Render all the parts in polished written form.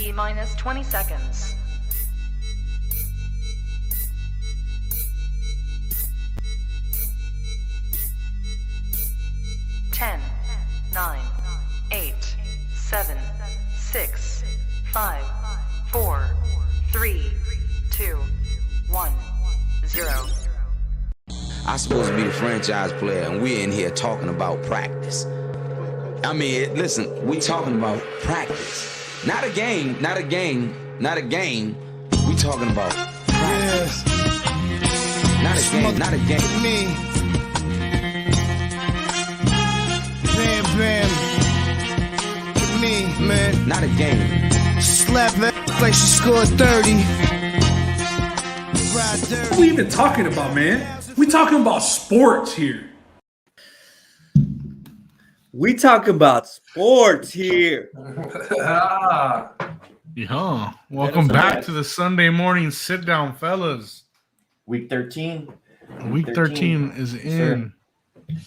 T-minus 20 seconds. 10, 9, 8, 7, 6, 5, 4, 3, 2, 1, 0. I'm supposed to be the franchise player, and we're in here talking about practice. I mean, listen, we talking about practice. Not a game, not a game, not a game. We talking about practice. Not a game, not a game. Me. Bam, bam. Me, man. Not a game. Slap that like she scored 30. What are we even talking about, man? We talking about sports here. We talking about sports here. Yeah. Welcome back to the Sunday morning sit down, fellas. Week 13. Week 13 is in.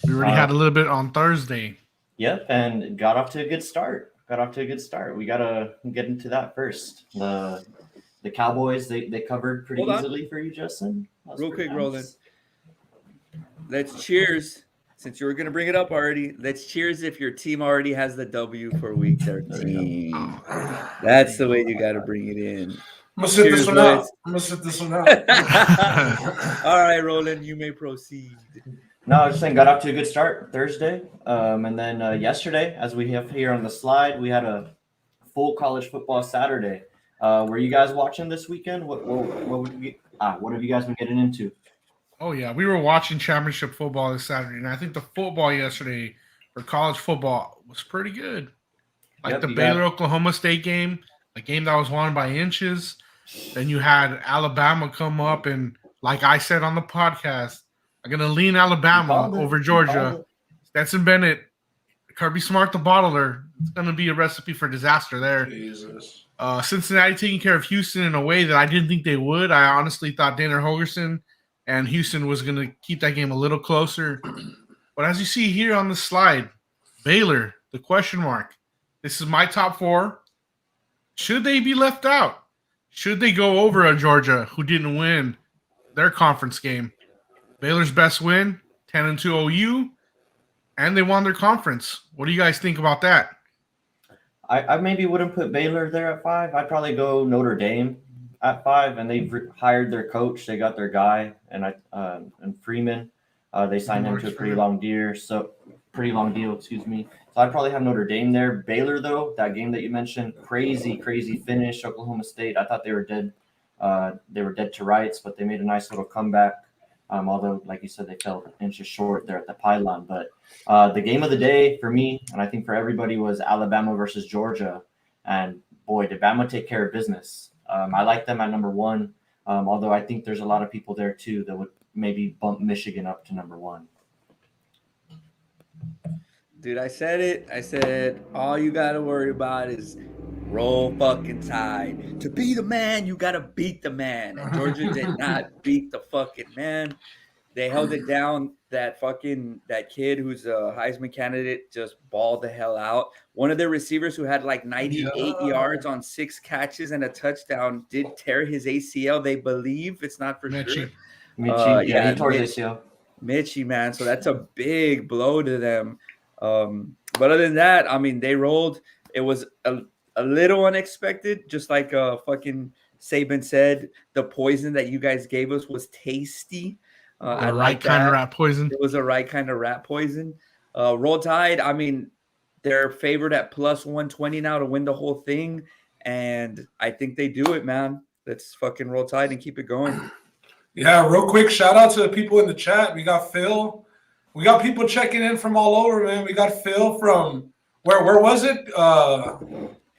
We already had a little bit on Thursday. Yep, and got off to a good start. We got to get into that first. The Cowboys, they covered pretty easily for you, Justin. Real quick, Roland. Let's cheers. Since you were going to bring it up already, let's cheers if your team already has the W for week 13. That's the way you got to bring it in. I'm going to sit this one out. All right, Roland, you may proceed. No, I was just saying, got off to a good start Thursday. And then yesterday, as we have here on the slide, we had a full college football Saturday. Were you guys watching this weekend? What have you guys been getting into? Oh, yeah. We were watching championship football this Saturday, and I think the football yesterday for college football was pretty good. Like the Baylor-Oklahoma State game, a game that was won by inches. Then you had Alabama come up, and like I said on the podcast, I'm going to lean Alabama over Georgia. Stetson Bennett, Kirby Smart, the bottler. It's going to be a recipe for disaster there. Jesus. Cincinnati taking care of Houston in a way that I didn't think they would. I honestly thought Dana Holgorsen and Houston was going to keep that game a little closer. But as you see here on the slide, Baylor, the question mark. This is my top four. Should they be left out? Should they go over a Georgia who didn't win their conference game? Baylor's best win, 10-2 OU, and they won their conference. What do you guys think about that? I maybe wouldn't put Baylor there at 5. I'd probably go Notre Dame at 5, and they've hired their coach. They got their guy, and Freeman. They signed him to a pretty long deal. So I'd probably have Notre Dame there. Baylor, though, that game that you mentioned, crazy finish. Oklahoma State. I thought they were dead. They were dead to rights, but they made a nice little comeback. Although, like you said, they fell inches short there at the pylon. But the game of the day for me, and I think for everybody, was Alabama versus Georgia. And boy, did Bama take care of business. I like them at number 1, although I think there's a lot of people there too that would maybe bump Michigan up to number 1. Dude, I said it. I said all you got to worry about is roll fucking tide. To be the man, you got to beat the man. And Georgia did not beat the fucking man. They held it down. That kid who's a Heisman candidate just balled the hell out. One of their receivers who had like 98 yards on 6 catches and a touchdown did tear his ACL. They believe, it's not for sure. He tore his ACL. Mitchie, man. So that's a big blow to them. But other than that, I mean, they rolled. It was a little unexpected, just like fucking Saban said. The poison that you guys gave us was tasty. I like kind of rat poison. It was a right kind of rat poison. Roll Tide, I mean, they're favored at plus 120 now to win the whole thing. And I think they do it, man. Let's fucking Roll Tide and keep it going. Yeah, real quick, shout out to the people in the chat. We got Phil. We got people checking in from all over, man. We got Phil from where was it?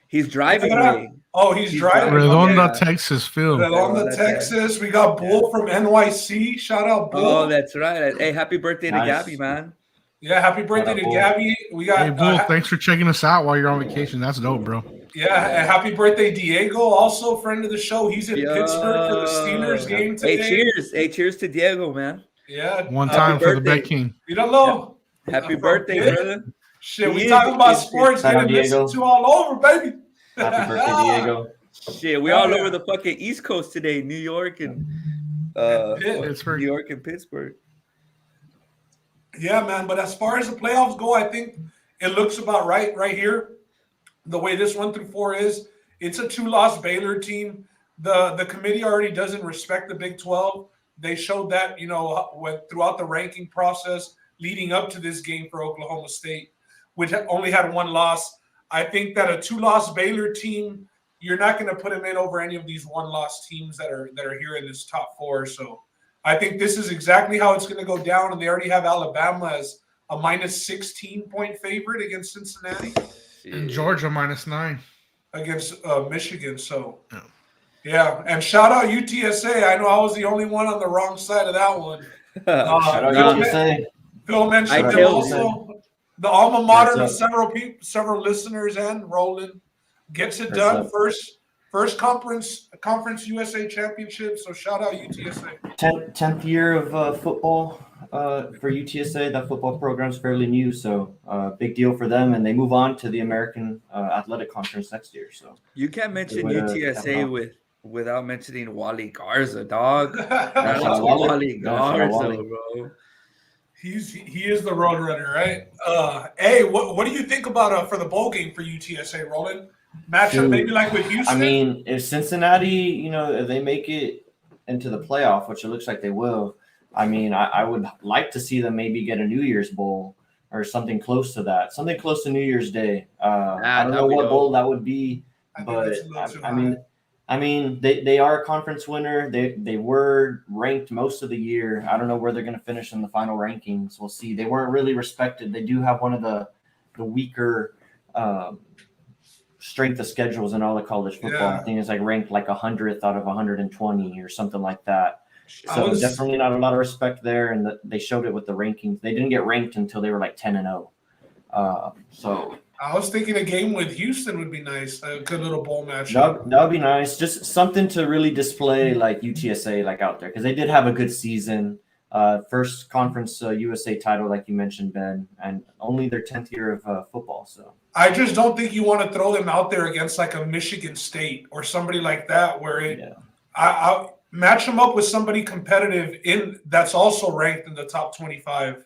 He's driving away. Oh, he's driving. Redonda, Texas, Phil. Redonda, Texas. We got Bull from NYC. Shout out, Bull. Oh, that's right. Hey, happy birthday to Gabby, man. Yeah, happy birthday to Gabby. We got. Hey, Bull, thanks for checking us out while you're on vacation. That's dope, bro. Yeah, and happy birthday, Diego, also friend of the show. He's in Pittsburgh for the Steelers game today. Hey, cheers. Hey, cheers to Diego, man. Yeah. One time for the Bet King. You don't know. Happy birthday, brother. Shit, we talking about sports, getting listened to all over, baby. Happy birthday, Diego. Shit, we Hell all yeah. over the fucking East Coast today. New York and Pitt. Pittsburgh. New York and Pittsburgh. Yeah, man. But as far as the playoffs go, I think it looks about right here. The way this 1 through 4 is, it's a 2-loss Baylor team. The committee already doesn't respect the Big 12. They showed that, throughout the ranking process leading up to this game for Oklahoma State, which only had 1 loss. I think that a 2-loss Baylor team, you're not going to put them in over any of these 1-loss teams that are here in this top 4. So I think this is exactly how it's going to go down, and they already have Alabama as a minus 16-point favorite against Cincinnati. And Georgia -9 against Michigan. So, yeah. And shout out UTSA. I know I was the only one on the wrong side of that one. Shout out UTSA. Phil mentioned them also. The alma mater of several listeners, and Roland gets it done. First conference USA championship. So shout out UTSA. 10th year of football for UTSA. That football program is fairly new, so big deal for them. And they move on to the American Athletic Conference next year. So you can't mention UTSA without mentioning Wally Garza, dog. That's Wally Garza, bro. He is the roadrunner, right? Hey, what do you think about for the bowl game for UTSA, Roland? Matchup maybe like with Houston? I mean, if Cincinnati, if they make it into the playoff, which it looks like they will, I mean, I would like to see them maybe get a New Year's Bowl or something close to that, something close to New Year's Day. I don't know what bowl that would be, but I mean, they are a conference winner. They were ranked most of the year. I don't know where they're going to finish in the final rankings. We'll see. They weren't really respected. They do have one of the weaker strength of schedules in all the college football. Yeah. I think it's like ranked like 100th out of 120 or something like that. So definitely not a lot of respect there, and they showed it with the rankings. They didn't get ranked until they were like 10-0. So I was thinking a game with Houston would be nice. A good little bowl matchup. That would be nice. Just something to really display like UTSA like out there, because they did have a good season. First conference USA title, like you mentioned, Ben, and only their 10th year of football. So I just don't think you want to throw them out there against like a Michigan State or somebody like that, where I match them up with somebody competitive that's also ranked in the top 25.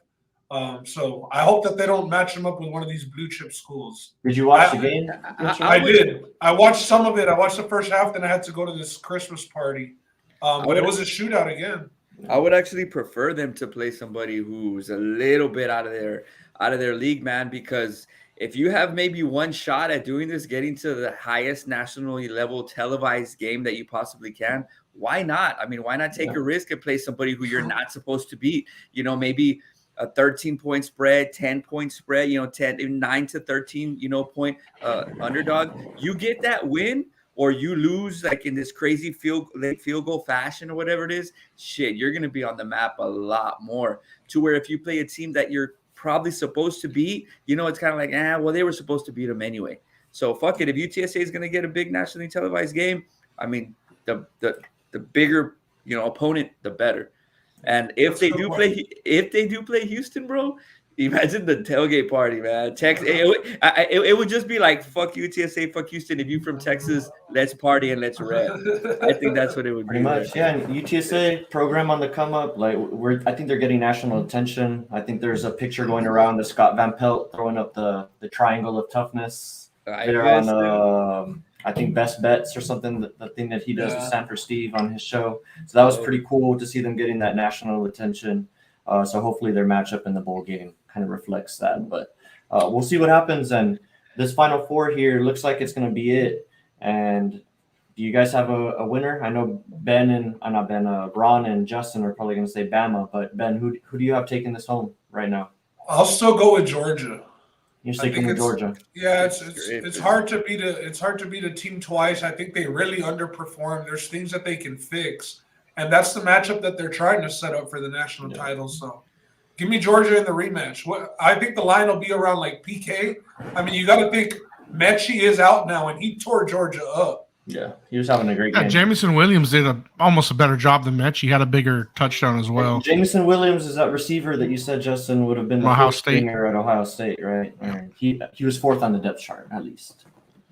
So I hope that they don't match them up with one of these blue chip schools. Did you watch the game? I did. I watched some of it. I watched the first half, then I had to go to this Christmas party. But it was a shootout again. I would actually prefer them to play somebody who's a little bit out of their league, man, because if you have maybe one shot at doing this, getting to the highest nationally level televised game that you possibly can, why not? I mean, why not take a risk and play somebody who you're not supposed to beat? Maybe a 13-point spread, 10-point spread, 9 to 13, point underdog. You get that win, or you lose like in this crazy field goal fashion or whatever it is, shit, you're going to be on the map a lot more, to where if you play a team that you're probably supposed to beat, it's kind of like, well, they were supposed to beat them anyway. So fuck it. If UTSA is going to get a big nationally televised game, I mean, the bigger, opponent, the better. And if they do play Houston, bro, imagine the tailgate party, man. It would just be like, fuck UTSA, fuck Houston. If you from Texas, let's party and let's rap. I think that's what it would pretty be. Pretty much, yeah. And UTSA program on the come up. Like I think they're getting national attention. I think there's a picture going around of Scott Van Pelt throwing up the triangle of toughness. They're on I think Best Bets or something, the thing that he does with Sanford Steve on his show. So that was pretty cool to see them getting that national attention. So hopefully their matchup in the bowl game kind of reflects that. But we'll see what happens. And this Final Four here looks like it's going to be it. And do you guys have a winner? I know Ron and Justin are probably going to say Bama. But Ben, who do you have taking this home right now? I'll still go with Georgia. You're sticking with Georgia. Yeah, it's hard to beat a team twice. I think they really underperformed. There's things that they can fix, and that's the matchup that they're trying to set up for the national title. So, give me Georgia in the rematch. I think the line will be around like PK. I mean, you got to think Mechie is out now, and he tore Georgia up. Yeah, he was having a great game. Jamison Williams did almost a better job than Mechie. He had a bigger touchdown as well. Jamison Williams is that receiver that you said, Justin, would have been the Ohio first State at Ohio State, right? He was fourth on the depth chart, at least.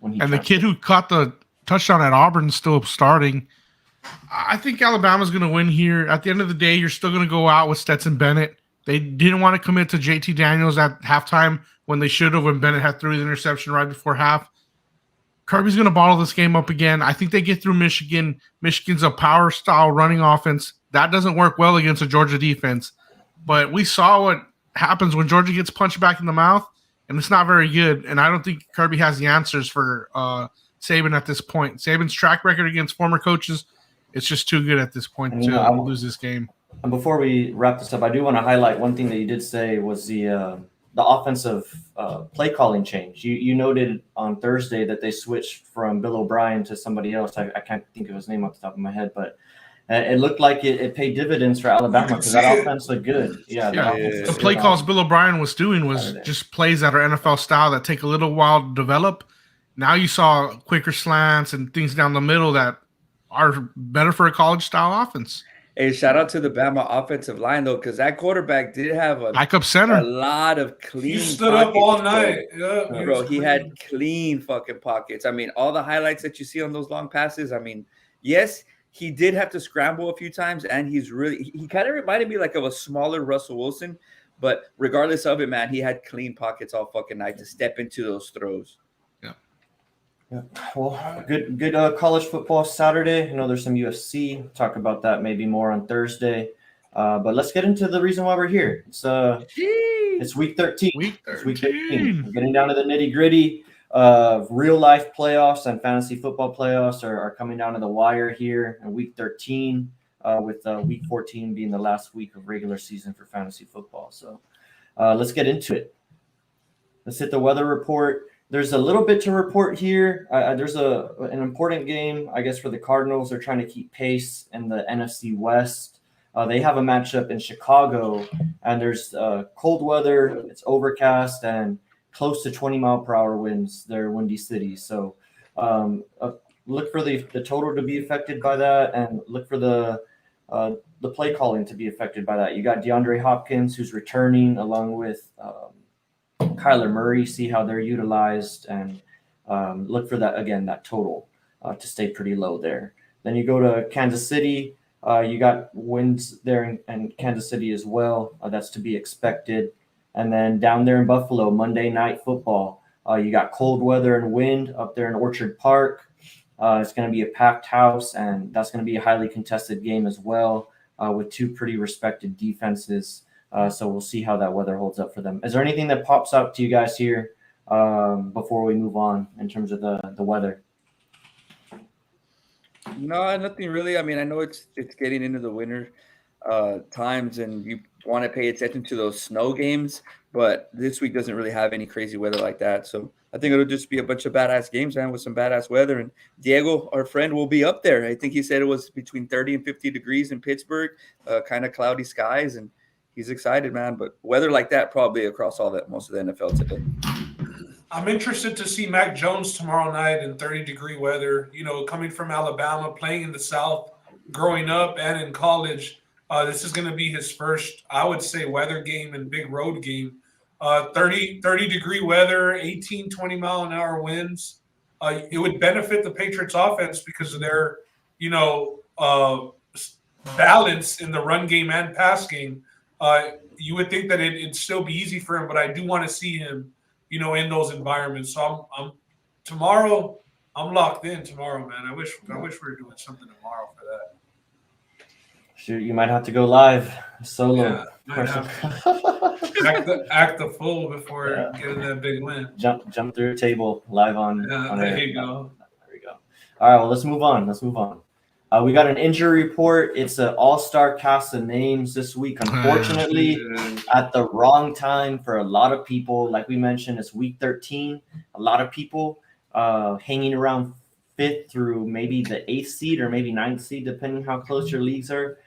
when he And the transferred. kid who caught the touchdown at Auburn is still starting. I think Alabama's going to win here. At the end of the day, you're still going to go out with Stetson Bennett. They didn't want to commit to JT Daniels at halftime when they should have, when Bennett had threw the interception right before half. Kirby's going to bottle this game up again. I think they get through Michigan. Michigan's a power style running offense. That doesn't work well against a Georgia defense. But we saw what happens when Georgia gets punched back in the mouth, and it's not very good. And I don't think Kirby has the answers for Saban at this point. Saban's track record against former coaches, it's just too good at this point to lose this game. And before we wrap this up, I do want to highlight one thing that you did say was the offensive play calling change. You noted on Thursday that they switched from Bill O'Brien to somebody else. I can't think of his name off the top of my head, but it looked like it paid dividends for Alabama because that offense looked good. The play calls Bill O'Brien was doing was just plays that are NFL style that take a little while to develop. Now you saw quicker slants and things down the middle that are better for a college style offense. Hey, shout out to the Bama offensive line though, because that quarterback did have a backup center, a lot of clean. He stood up all night. Bro, he had clean fucking pockets. I mean, all the highlights that you see on those long passes. I mean, yes, he did have to scramble a few times, and he kind of reminded me like of a smaller Russell Wilson. But regardless of it, man, he had clean pockets all fucking night to step into those throws. Yeah. Well, good college football Saturday. I know there's some UFC. Talk about that maybe more on Thursday. But let's get into the reason why we're here. It's week 13. It's week 13. We're getting down to the nitty gritty of real life playoffs, and fantasy football playoffs are coming down to the wire here in week 13, with week 14 being the last week of regular season for fantasy football. So let's get into it. Let's hit the weather report. There's a little bit to report here. There's an important game, I guess, for the Cardinals. They're trying to keep pace in the NFC West. They have a matchup in Chicago, and there's cold weather. It's overcast and close to 20-mile-per-hour winds. They're windy cities. So look for the total to be affected by that, and look for the play calling to be affected by that. You got DeAndre Hopkins, who's returning, along with Kyler Murray, see how they're utilized, and look for that, again, that total to stay pretty low there. Then you go to Kansas City. You got winds there in Kansas City as well. That's to be expected. And then down there in Buffalo, Monday Night Football, you got cold weather and wind up there in Orchard Park. It's going to be a packed house, and that's going to be a highly contested game as well, with two pretty respected defenses. So we'll see how that weather holds up for them. Is there anything that pops out to you guys here before we move on in terms of the weather? No, nothing really. I mean, I know it's getting into the winter times, and you want to pay attention to those snow games, but this week doesn't really have any crazy weather like that. So I think it'll just be a bunch of badass games, man, with some badass weather. And Diego, our friend, will be up there. I think he said it was between 30 and 50 degrees in Pittsburgh, kind of cloudy skies, and he's excited, man. But weather like that probably across most of the NFL today. I'm interested to see Mac Jones tomorrow night in 30-degree weather. You know, coming from Alabama, playing in the South, growing up and in college, this is going to be his first, I would say, weather game and big road game. 30-degree weather, 18, 20-mile-an-hour winds. It would benefit the Patriots offense because of their, balance in the run game and pass game. You would think that it'd still be easy for him, but I do want to see him, in those environments. So tomorrow, I'm locked in tomorrow, man. I wish we were doing something tomorrow for that. Shoot, you might have to go live solo. Yeah, might have to act the fool before getting that big win. Jump through a table live on. Yeah, there you go. There we go. All right, well, let's move on. We got an injury report. It's an all-star cast of names this week. Unfortunately, at the wrong time for a lot of people. Like we mentioned, it's week 13. A lot of people hanging around 5th through maybe the 8th seed or maybe 9th seed, depending how close your leagues are,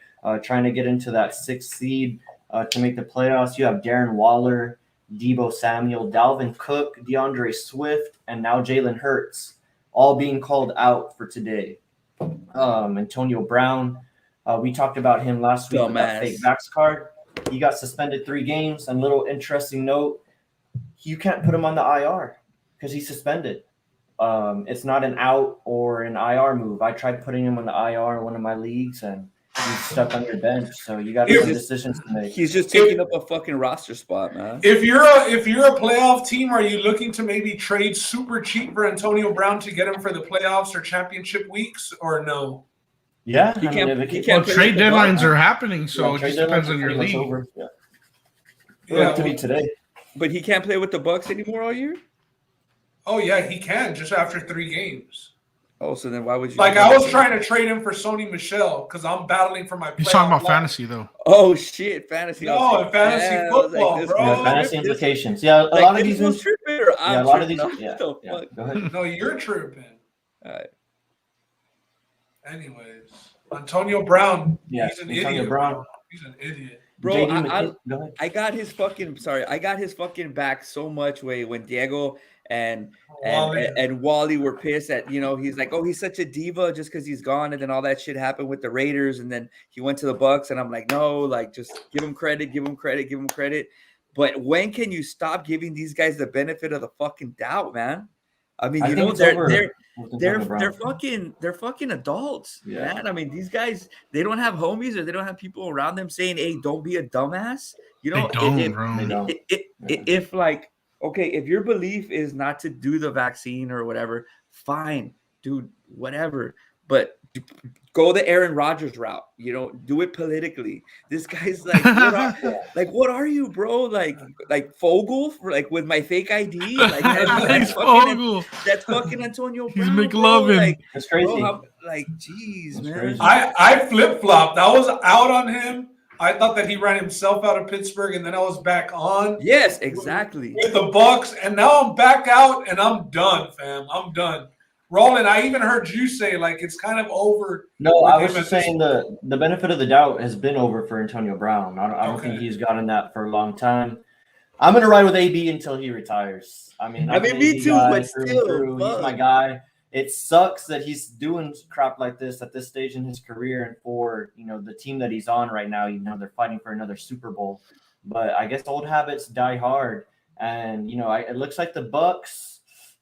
trying to get into that 6th seed to make the playoffs. You have Darren Waller, Deebo Samuel, Dalvin Cook, DeAndre Swift, and now Jalen Hurts, all being called out for today. Antonio Brown, we talked about him last week with that fake Vax card. He got suspended 3 games. And little interesting note, you can't put him on the IR because he's suspended. it's not an out or an IR move. I tried putting him on the IR in one of my leagues, and he's stuck on your bench. So you got some decisions to make. He's just taking up a fucking roster spot, man. If you're a playoff team, are you looking to maybe trade super cheap for Antonio Brown to get him for the playoffs or championship weeks, or no? Yeah, He can't Well, play trade with the deadlines Bucks. are happening, so it trade just depends deadlines on your are pretty much league. over. Yeah. Yeah, To be today. But he can't play with the Bucks anymore all year? Oh yeah, he can just after 3 games. Oh, so then why would you? Like I was trying to trade him for Sony Michel because I'm battling for my. He's talking about playoff fantasy though. Oh shit, fantasy. No, in fantasy football, bro. Yeah, fantasy implications. Yeah, a Like, lot of this these. was tripping, or I'm Yeah, a lot of tripping? these. Yeah, What the yeah. fuck? Go ahead. No, you're tripping. All right. Anyways, Antonio Brown. Yeah, he's an Antonio idiot. Brown. Bro. He's an idiot. Bro, Go ahead. I got his fucking back so much when Diego and Wally were pissed at, he's like, oh, he's such a diva just because he's gone, and then all that shit happened with the Raiders, and then he went to the Bucks, and I'm like, no, like just give him credit. But when can you stop giving these guys the benefit of the fucking doubt, man? I mean, they're fucking adults, man. I mean, these guys, they don't have homies or they don't have people around them saying, hey, don't be a dumbass. They don't. If like, okay, if your belief is not to do the vaccine or whatever, fine, dude, whatever. But go the Aaron Rodgers route, do it politically. This guy's like, what are you, bro? Like Fogel, like with my fake ID? Like that's fucking Antonio Brown. He's McLovin. Like, that's crazy. Bro, jeez, man. Crazy. I flip flopped. I was out on him. I thought that he ran himself out of Pittsburgh, and then I was back on. Yes, exactly. With the Bucks, and now I'm back out, and I'm done, fam. I'm done. Roland, I even heard you say like it's kind of over. No, I was just saying the benefit of the doubt has been over for Antonio Brown. I don't think he's gotten that for a long time. I'm gonna ride with AB until he retires. I mean, me too, but still, he's my guy. It sucks that he's doing crap like this at this stage in his career, and for the team that he's on right now, they're fighting for another Super Bowl. But I guess old habits die hard, and it looks like the Bucks.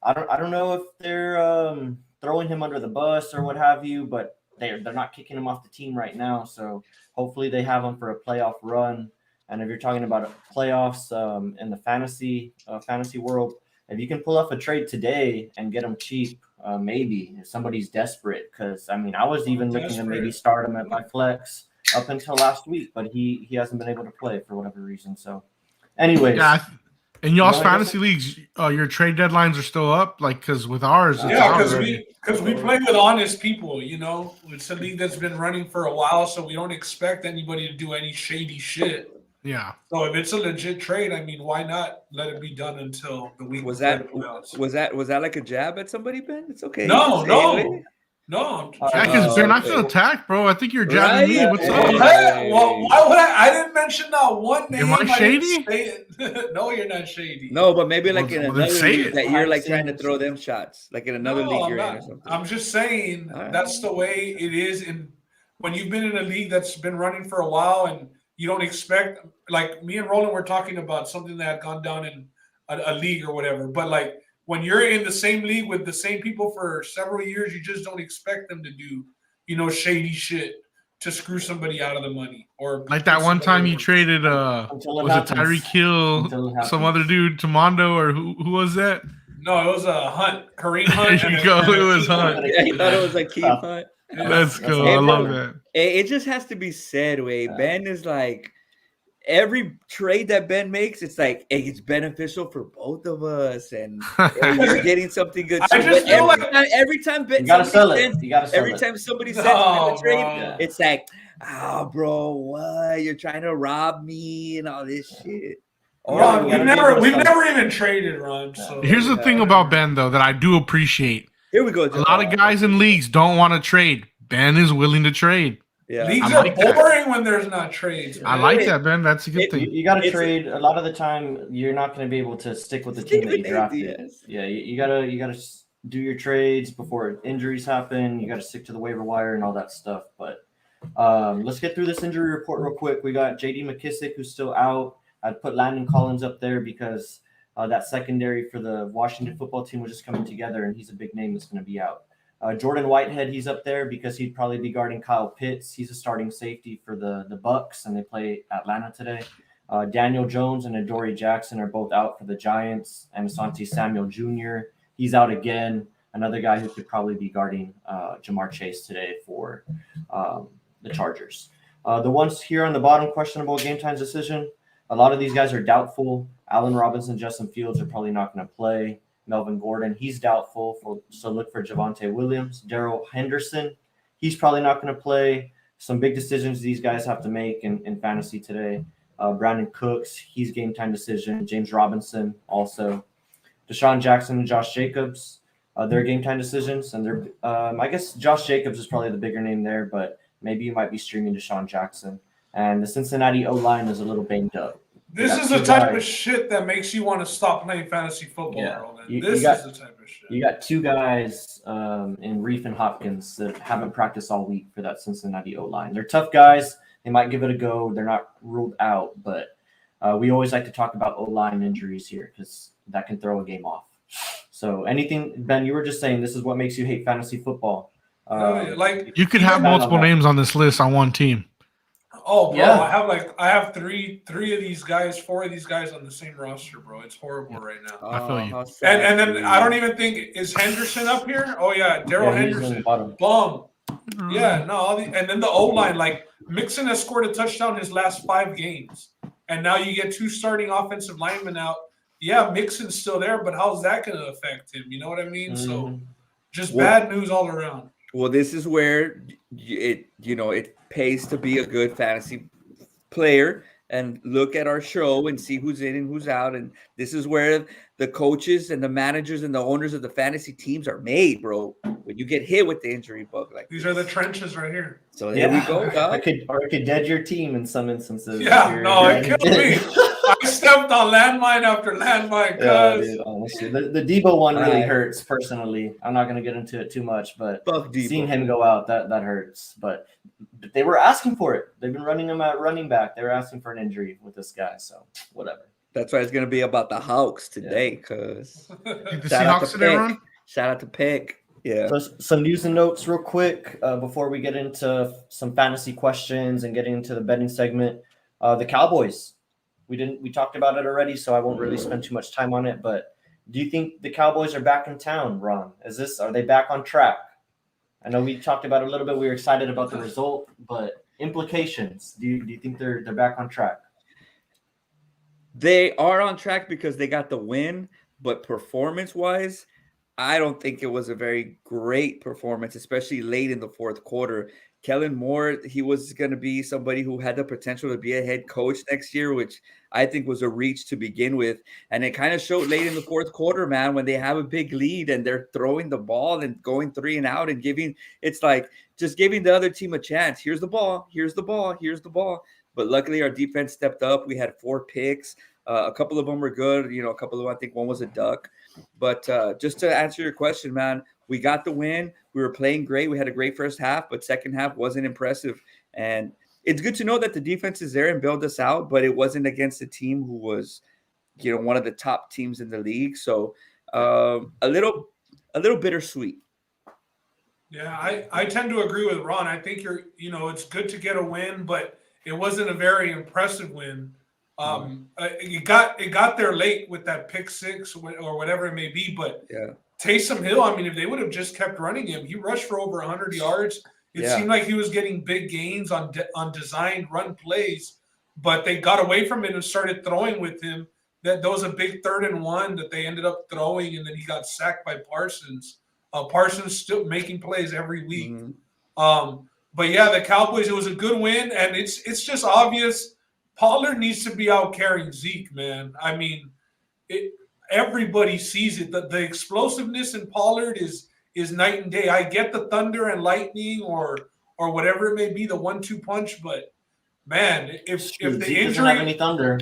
I don't know if they're throwing him under the bus or what have you, but they're not kicking him off the team right now. So hopefully they have him for a playoff run. And if you're talking about playoffs in the fantasy world, if you can pull off a trade today and get him cheap, maybe if somebody's desperate. Because I was even looking to maybe start him at my flex up until last week, but he hasn't been able to play for whatever reason. So, anyways. Yeah. In y'all's fantasy leagues, your trade deadlines are still up, because with ours, because we play with honest people. It's a league that's been running for a while, so we don't expect anybody to do any shady shit. Yeah. So if it's a legit trade, why not let it be done until the week? Was that like a jab at somebody, Ben? It's okay. No. Because Ben, I feel attacked, bro. I think you're jabbing me. What's up? Hey, well, why would I didn't mention not one name. Am I shady? No, you're not shady. No, but maybe like in another league it. that you're like trying to throw them shots, like in another league you're in or something. I'm just saying that's the way it is. When you've been in a league that's been running for a while and you don't expect, like me and Roland were talking about something that had gone down in a league or whatever, but like. When you're in the same league with the same people for several years, you just don't expect them to do, shady shit to screw somebody out of the money. Or like that one time you traded, was it Tyreek Hill, some other dude, Tamondo, or who was that? No, it was a Hunt, Kareem Hunt. There you go. It was Hunt. Yeah, he thought it was like Keith Hunt. That's cool. I love that. It just has to be said, Ben is like, every trade that Ben makes, it's like, hey, it's beneficial for both of us, and you're getting something good. Every time Ben, you gotta sell it. Every time somebody sends a trade, it's like, bro, what? You're trying to rob me and all this shit. Ron, we've never even traded, Ron. So. Here's the thing about Ben, though, that I do appreciate. Here we go. A lot of guys in leagues don't want to trade. Ben is willing to trade. Yeah. Leagues are boring when there's not trades. I like that, Ben. That's a good thing. You got to trade. A lot of the time, you're not going to be able to stick with the team that you drafted. Yeah, you gotta do your trades before injuries happen. You got to stick to the waiver wire and all that stuff. But let's get through this injury report real quick. We got J.D. McKissick, who's still out. I'd put Landon Collins up there because That secondary for the Washington football team was just coming together, and he's a big name that's going to be out. Jordan Whitehead, he's up there because he'd probably be guarding Kyle Pitts. He's a starting safety for the Bucks, and they play Atlanta today. Daniel Jones and Adoree Jackson are both out for the Giants, and Asante Samuel Jr., he's out again. Another guy who could probably be guarding Jamar Chase today for the Chargers. The ones here on the bottom, questionable game time decision. A lot of these guys are doubtful. Allen Robinson, Justin Fields are probably not going to play. Melvin Gordon, he's doubtful. So look for Javonte Williams. Darrell Henderson, he's probably not going to play. Some big decisions these guys have to make in fantasy today. Brandon Cooks, he's game time decision. James Robinson also. Deshaun Jackson and Josh Jacobs, they're game time decisions. And they're I guess Josh Jacobs is probably the bigger name there, but maybe you might be streaming Deshaun Jackson. And the Cincinnati O-line is a little banged up. This is the type of shit that makes you want to stop playing fantasy football, Roland. This is the type of shit. You got two guys in Reef and Hopkins that haven't practiced all week for that Cincinnati O-line. They're tough guys. They might give it a go. They're not ruled out, but we always like to talk about O-line injuries here because that can throw a game off. So anything, Ben, you were just saying this is what makes you hate fantasy football. Like you could have multiple names on this list on one team. Oh, bro, Yeah. I have three of these guys, 4 of these guys on the same roster, bro. It's horrible right now. I feel you. And then I don't even think is Henderson up here. Oh yeah, Darrell Henderson, bum. Yeah, no, and then the O line, like Mixon has scored a touchdown his last 5 games, and now you get 2 starting offensive linemen out. Yeah, Mixon's still there, but how's that going to affect him? You know what I mean? So just bad news all around. Well, this is where it pays to be a good fantasy player and look at our show and see who's in and who's out. And this is where the coaches and the managers and the owners of the fantasy teams are made, bro. When you get hit with the injury bug, like these are the trenches right here. So there we go, dog. I could dead your team in some instances. Yeah, no, it killed me. I stepped on landmine after landmine. Yeah, dude, honestly, the Debo one really hurts personally. I'm not gonna get into it too much, but seeing him go out that hurts. But they were asking for it. They've been running him at running back. They were asking for an injury with this guy, so whatever. That's why it's gonna be about the Hawks today, because the Seahawks today, Ron? Shout out to Pick. Yeah. So some news and notes real quick before we get into some fantasy questions and getting into the betting segment. The Cowboys. We talked about it already, so I won't really spend too much time on it. But do you think the Cowboys are back in town, Ron? Are they back on track? I know we talked about it a little bit. We were excited about the result, but implications. Do you think they're back on track? They are on track because they got the win, but performance-wise, I don't think it was a very great performance, especially late in the fourth quarter. Kellen Moore, he was going to be somebody who had the potential to be a head coach next year, which I think was a reach to begin with. And it kind of showed late in the fourth quarter, man, when they have a big lead and they're throwing the ball and going 3 and out and it's like just giving the other team a chance. Here's the ball. Here's the ball. Here's the ball. But luckily our defense stepped up. We had 4 picks. A couple of them were good. A couple of them, I think one was a duck. But just to answer your question, man, we got the win. We were playing great. We had a great first half, but second half wasn't impressive. And it's good to know that the defense is there and bailed us out, but it wasn't against a team who was, one of the top teams in the league. So a little bittersweet. Yeah, I tend to agree with Ron. I think it's good to get a win, but it wasn't a very impressive win. It got there late with that pick 6 or whatever it may be, but Taysom Hill, I mean, if they would have just kept running him, he rushed for over 100 yards. It seemed like he was getting big gains on designed run plays, but they got away from it and started throwing with him. That was a big 3rd and 1 that they ended up throwing, and then he got sacked by Parsons. Parsons still making plays every week. But yeah, the Cowboys, it was a good win, and it's just obvious Pollard needs to be out carrying Zeke, man. I mean, everybody sees it. The explosiveness in Pollard is night and day. I get the thunder and lightning or whatever it may be, the 1-2 punch, but man, if the injury doesn't have any thunder,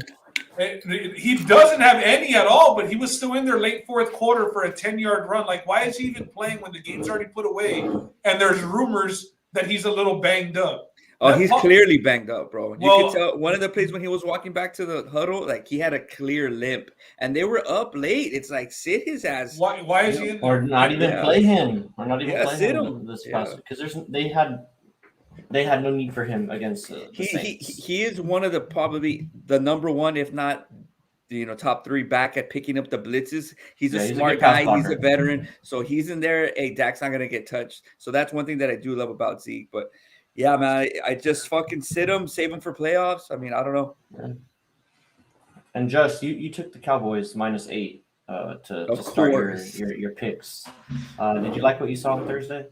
he doesn't have any at all. But he was still in there late fourth quarter for a 10-yard run. Like, why is he even playing when the game's already put away? And there's rumors that he's a little banged up. Oh, he's clearly banged up, bro. You Well- could tell one of the plays when he was walking back to the huddle, like he had a clear limp, and they were up late. It's like sit his ass. Why is he in Or there? not even Yeah. play him. Or not even play sit him him. this Yeah. past because they had no need for him against the Saints. He is one of the probably the number one, if not top 3 back at picking up the blitzes. He's a smart good pass guy. He's a blocker. veteran, so he's in there. Hey, Dak's not gonna get touched. So that's one thing that I do love about Zeke. But yeah, man, I just fucking sit him, save him for playoffs. I mean, I don't know. And just you took the Cowboys -8 to Of start course. your picks. Did you like what you saw on Thursday?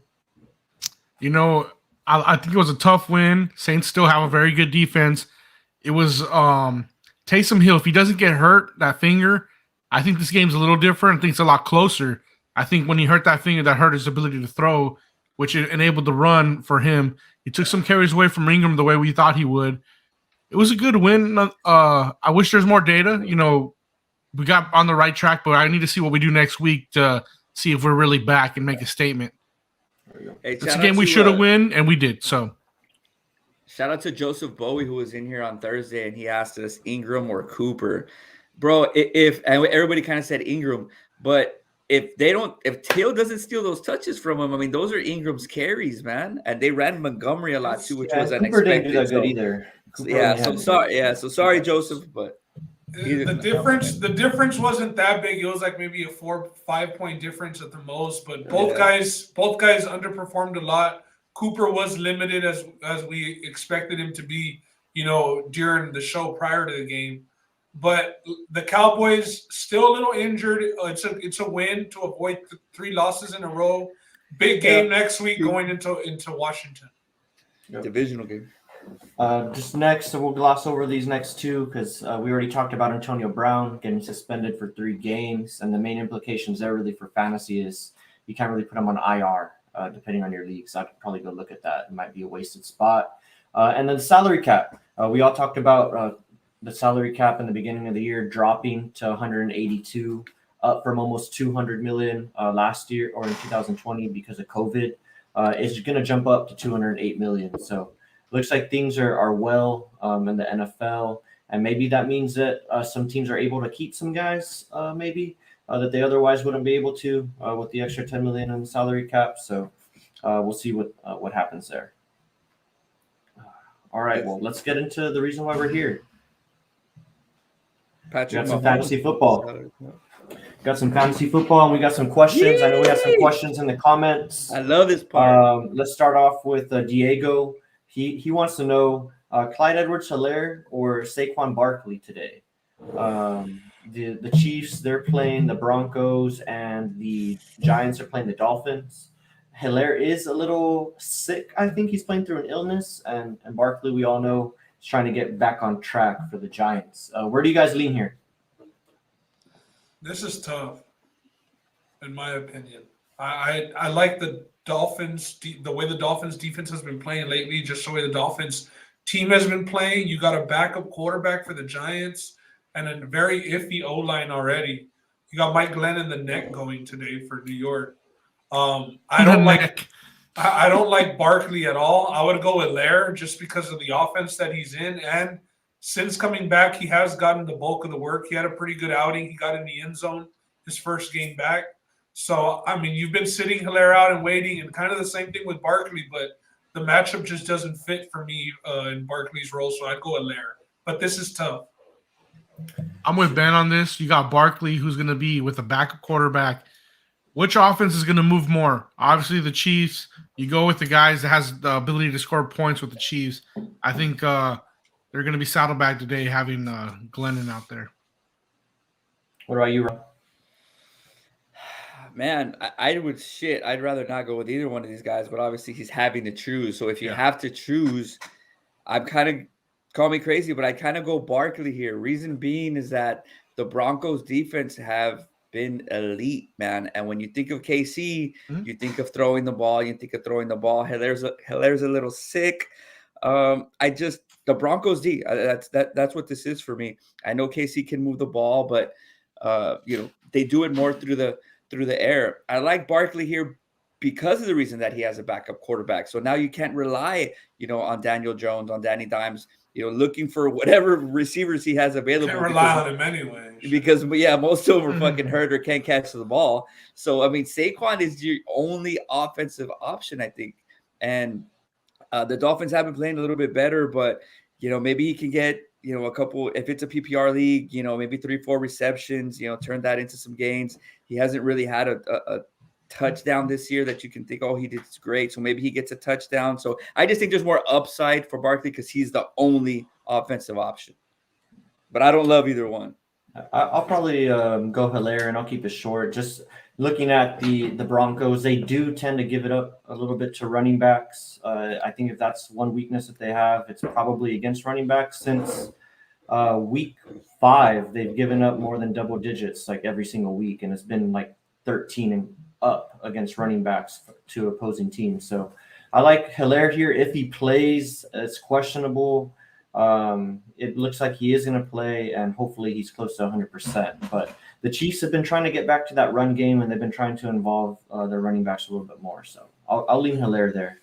You know, I think it was a tough win. Saints still have a very good defense. It was Taysom Hill. If he doesn't get hurt, that finger, I think this game's a little different. I think it's a lot closer. I think when he hurt that finger, that hurt his ability to throw, which enabled the run for him. He took some carries away from Ingram the way we thought he would. It was a good win. I wish there's more data. You know, we got on the right track, but I need to see what we do next week to see if we're really back and make a statement. Hey, It's a game we should have win, and we did. So, shout out to Joseph Bowie, who was in here on Thursday, and he asked us Ingram or Cooper, bro. If and everybody kind of said Ingram, but if Teal doesn't steal those touches from him, I mean, those are Ingram's carries, man, and they ran Montgomery a lot too, which was Cooper unexpected. didn't do that good either. Cooper Yeah, only so had- sorry. Yeah, so sorry, Joseph, but The difference wasn't that big. It was like maybe a 4-5 point difference at the most. But both guys underperformed a lot. Cooper was limited as we expected him to be, during the show prior to the game. But the Cowboys still a little injured. It's a win to avoid 3 losses in a row. Big game next week going into Washington. divisional game. Just next, so we'll gloss over these next 2 because we already talked about Antonio Brown getting suspended for 3 games, and the main implications there really for fantasy is you can't really put him on IR depending on your league. So I'd probably go look at that. It might be a wasted spot. And then salary cap. We all talked about the salary cap in the beginning of the year dropping to 182, up from almost 200 million last year or in 2020 because of COVID. It's going to jump up to 208 million. So looks like things are well in the NFL, and maybe that means that some teams are able to keep some guys that they otherwise wouldn't be able to with the extra 10 million in the salary cap. So we'll see what happens there. All right, well, let's get into the reason why we're here. Patrick Got some Mahomes. fantasy football. Got some fantasy football, and we got some questions. I know we have some questions in the comments. I love this part. Let's start off with Diego. He wants to know Clyde Edwards-Helaire or Saquon Barkley today. The Chiefs, they're playing the Broncos, and the Giants are playing the Dolphins. Helaire is a little sick. I think he's playing through an illness, and Barkley, we all know, is trying to get back on track for the Giants. Where do you guys lean here? This is tough, in my opinion. I like the Dolphins, the way the Dolphins defense has been playing lately, just the way the Dolphins team has been playing. You got a backup quarterback for the Giants and a very iffy O-line already. You got Mike Glenn in the neck going today for New York. I don't like Barkley at all. I would go with Lair just because of the offense that he's in. And since coming back, he has gotten the bulk of the work. He had a pretty good outing. He got in the end zone his first game back. So, I mean, you've been sitting Helaire out and waiting, and kind of the same thing with Barkley, but the matchup just doesn't fit for me in Barkley's role, so I'd go Helaire. But this is tough. I'm with Ben on this. You got Barkley, who's going to be with a backup quarterback. Which offense is going to move more? Obviously, the Chiefs. You go with the guys that has the ability to score points with the Chiefs. I think they're going to be saddlebagged today having Glennon out there. What about you, Ron? Man, I'd rather not go with either one of these guys, but obviously he's having to choose. So if you have to choose, I'm kind of, call me crazy, but I kind of go Barkley here. Reason being is that the Broncos defense have been elite, man. And when you think of KC, you think of throwing the ball. Hilaire's a little sick. The Broncos D, that's what this is for me. I know KC can move the ball, but they do it more through the air. I like Barkley here because of the reason that he has a backup quarterback. So now you can't rely, on Daniel Jones, on Danny Dimes, looking for whatever receivers he has available. Can't rely on him anyway. Because, most of them are fucking hurt or can't catch the ball. So, I mean, Saquon is your only offensive option, I think. And the Dolphins have been playing a little bit better, but, maybe he can get, a couple, if it's a PPR league, maybe 3-4 receptions, turn that into some gains. He hasn't really had a touchdown this year that you can think, he did great. So maybe he gets a touchdown. So I just think there's more upside for Barkley because he's the only offensive option. But I don't love either one. I'll probably go Hilaire, and I'll keep it short. Just looking at the Broncos, they do tend to give it up a little bit to running backs. I think if that's one weakness that they have, it's probably against running backs. Since week 5, they've given up more than double digits like every single week, and it's been like 13 and up against running backs to opposing teams. So I like Hilaire here. If he plays, it's questionable. It looks like he is going to play, and hopefully he's close to 100%. But the Chiefs have been trying to get back to that run game, and they've been trying to involve their running backs a little bit more. So I'll lean Hilaire there.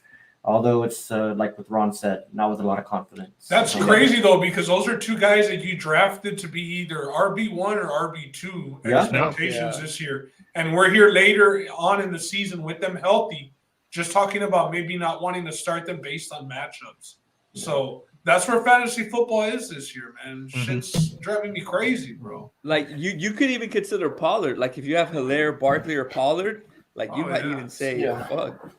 Although it's like what Ron said, not with a lot of confidence. That's crazy, though, because those are two guys that you drafted to be either RB1 or RB2 expectations this year. And we're here later on in the season with them healthy, just talking about maybe not wanting to start them based on matchups. So that's where fantasy football is this year, man. Shit's driving me crazy, bro. Like, you could even consider Pollard. Like, if you have Hilaire, Barkley, or Pollard, like, you might even say, fuck.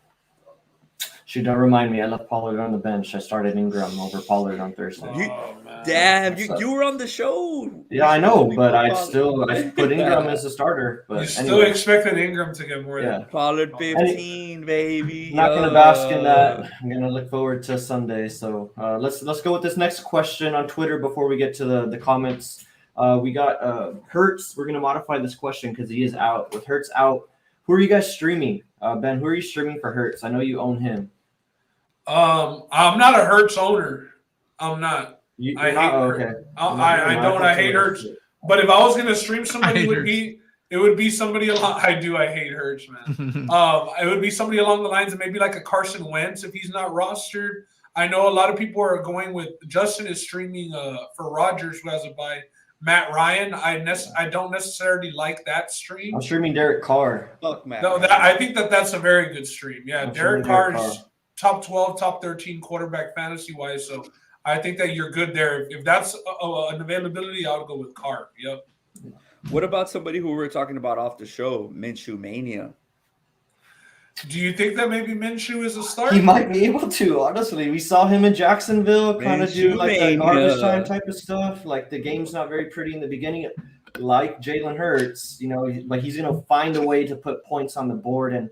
Shoot, don't remind me. I left Pollard on the bench. I started Ingram over Pollard on Thursday. Damn, you were on the show. Yeah, I know, but I put Ingram as a starter. But you still expected Ingram to get more than Pollard 15, baby. I'm not going to bask in that. I'm going to look forward to Sunday. So let's go with this next question on Twitter before we get to the comments. We got Hurts. We're going to modify this question because he is out. With Hurts out, who are you guys streaming? Ben, who are you streaming for Hurts? I know you own him. I'm not a Hurts owner. I'm not. I hate Hurts. Okay. I hate Hurts. But if I was going to stream somebody, it would be somebody along. I hate Hurts, man. It would be somebody along the lines of maybe like a Carson Wentz if he's not rostered. I know a lot of people are going with Justin is streaming for Rodgers who has a bye. Matt Ryan, I don't necessarily like that stream. I'm streaming Derek Carr. Fuck Matt. No, I think that's a very good stream. Yeah, Derek Carr is top 12, top 13 quarterback fantasy wise. So I think that you're good there. If that's an availability, I'll go with Carr. Yep. What about somebody who we were talking about off the show, Minshew Mania? Do you think that maybe Minshew is a start? He might be able to, honestly. We saw him in Jacksonville kind of do like that garbage time type of stuff. Like the game's not very pretty in the beginning, like Jalen Hurts, but he's going to find a way to put points on the board. And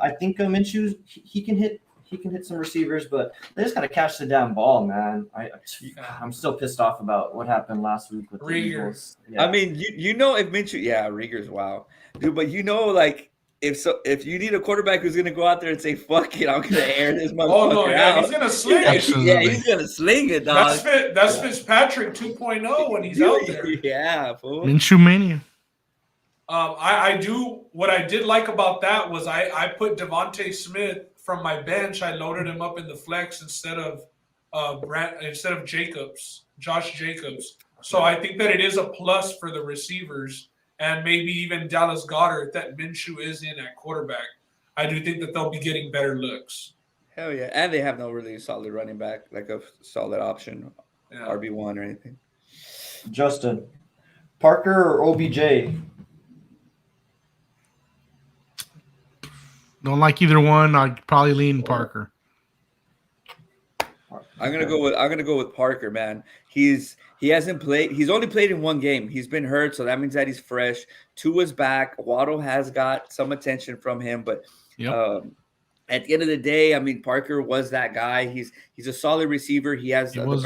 I think Minshew, he can hit some receivers, but they just got to catch the damn ball, man. I'm still pissed off about what happened last week with the Eagles. Yeah. I mean, if Minshew, Rieger's wow. Dude, but like, if you need a quarterback who's gonna go out there and say fuck it, I'm gonna air this motherfucker out. He's gonna sling it. Yeah, he's gonna sling it, dog. That's Fitzpatrick 2.0 when he's out there. Yeah, fool. Minshew Mania. I do what I did like about that was I put Javonte Smith from my bench. I loaded him up in the flex instead of Josh Jacobs. So I think that it is a plus for the receivers. And maybe even Dallas Goedert that Minshew is in at quarterback. I do think that they'll be getting better looks. Hell yeah. And they have no really solid running back, like a solid option, RB1 or anything. Justin, Parker or OBJ? Don't like either one. I'd probably lean Parker. I'm gonna go with Parker, man. He hasn't played. He's only played in one game. He's been hurt, so that means that he's fresh. Tua's back. Waddle has got some attention from him, but at the end of the day, I mean, Parker was that guy. He's a solid receiver. He has he was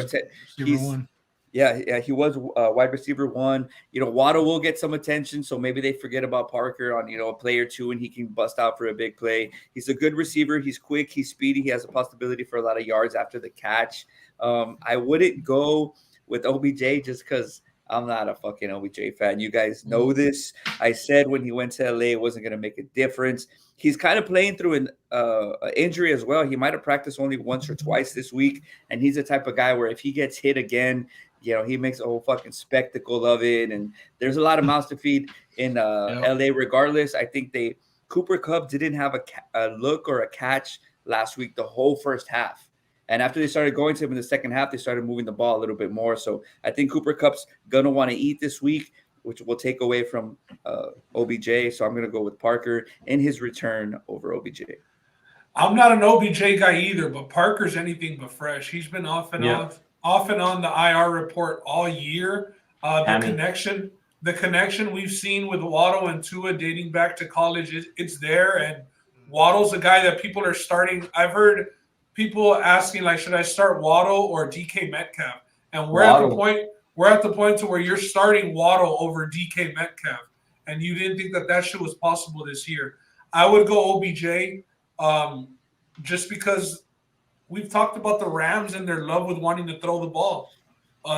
wide receiver 1. Waddle will get some attention, so maybe they forget about Parker on a play or two, and he can bust out for a big play. He's a good receiver. He's quick. He's speedy. He has a possibility for a lot of yards after the catch. I wouldn't go with OBJ just because I'm not a fucking OBJ fan. You guys know this. I said when he went to LA, it wasn't going to make a difference. He's kind of playing through an injury as well. He might have practiced only once or twice this week, and he's the type of guy where if he gets hit again, he makes a whole fucking spectacle of it. And there's a lot of mouths to feed in LA regardless. I think Cooper Kupp didn't have a look or a catch last week the whole first half. And after they started going to him in the second half, they started moving the ball a little bit more. So I think Cooper Kupp's going to want to eat this week, which will take away from OBJ. So I'm going to go with Parker in his return over OBJ. I'm not an OBJ guy either, but Parker's anything but fresh. He's been off and on the IR report all year. The connection we've seen with Waddle and Tua dating back to college, it's there. And Waddle's a guy that people are starting. I've heard people asking, like, should I start Waddle or DK Metcalf? And we're at the point to where you're starting Waddle over DK Metcalf, and you didn't think that shit was possible this year. I would go OBJ, just because we've talked about the Rams and their love with wanting to throw the ball.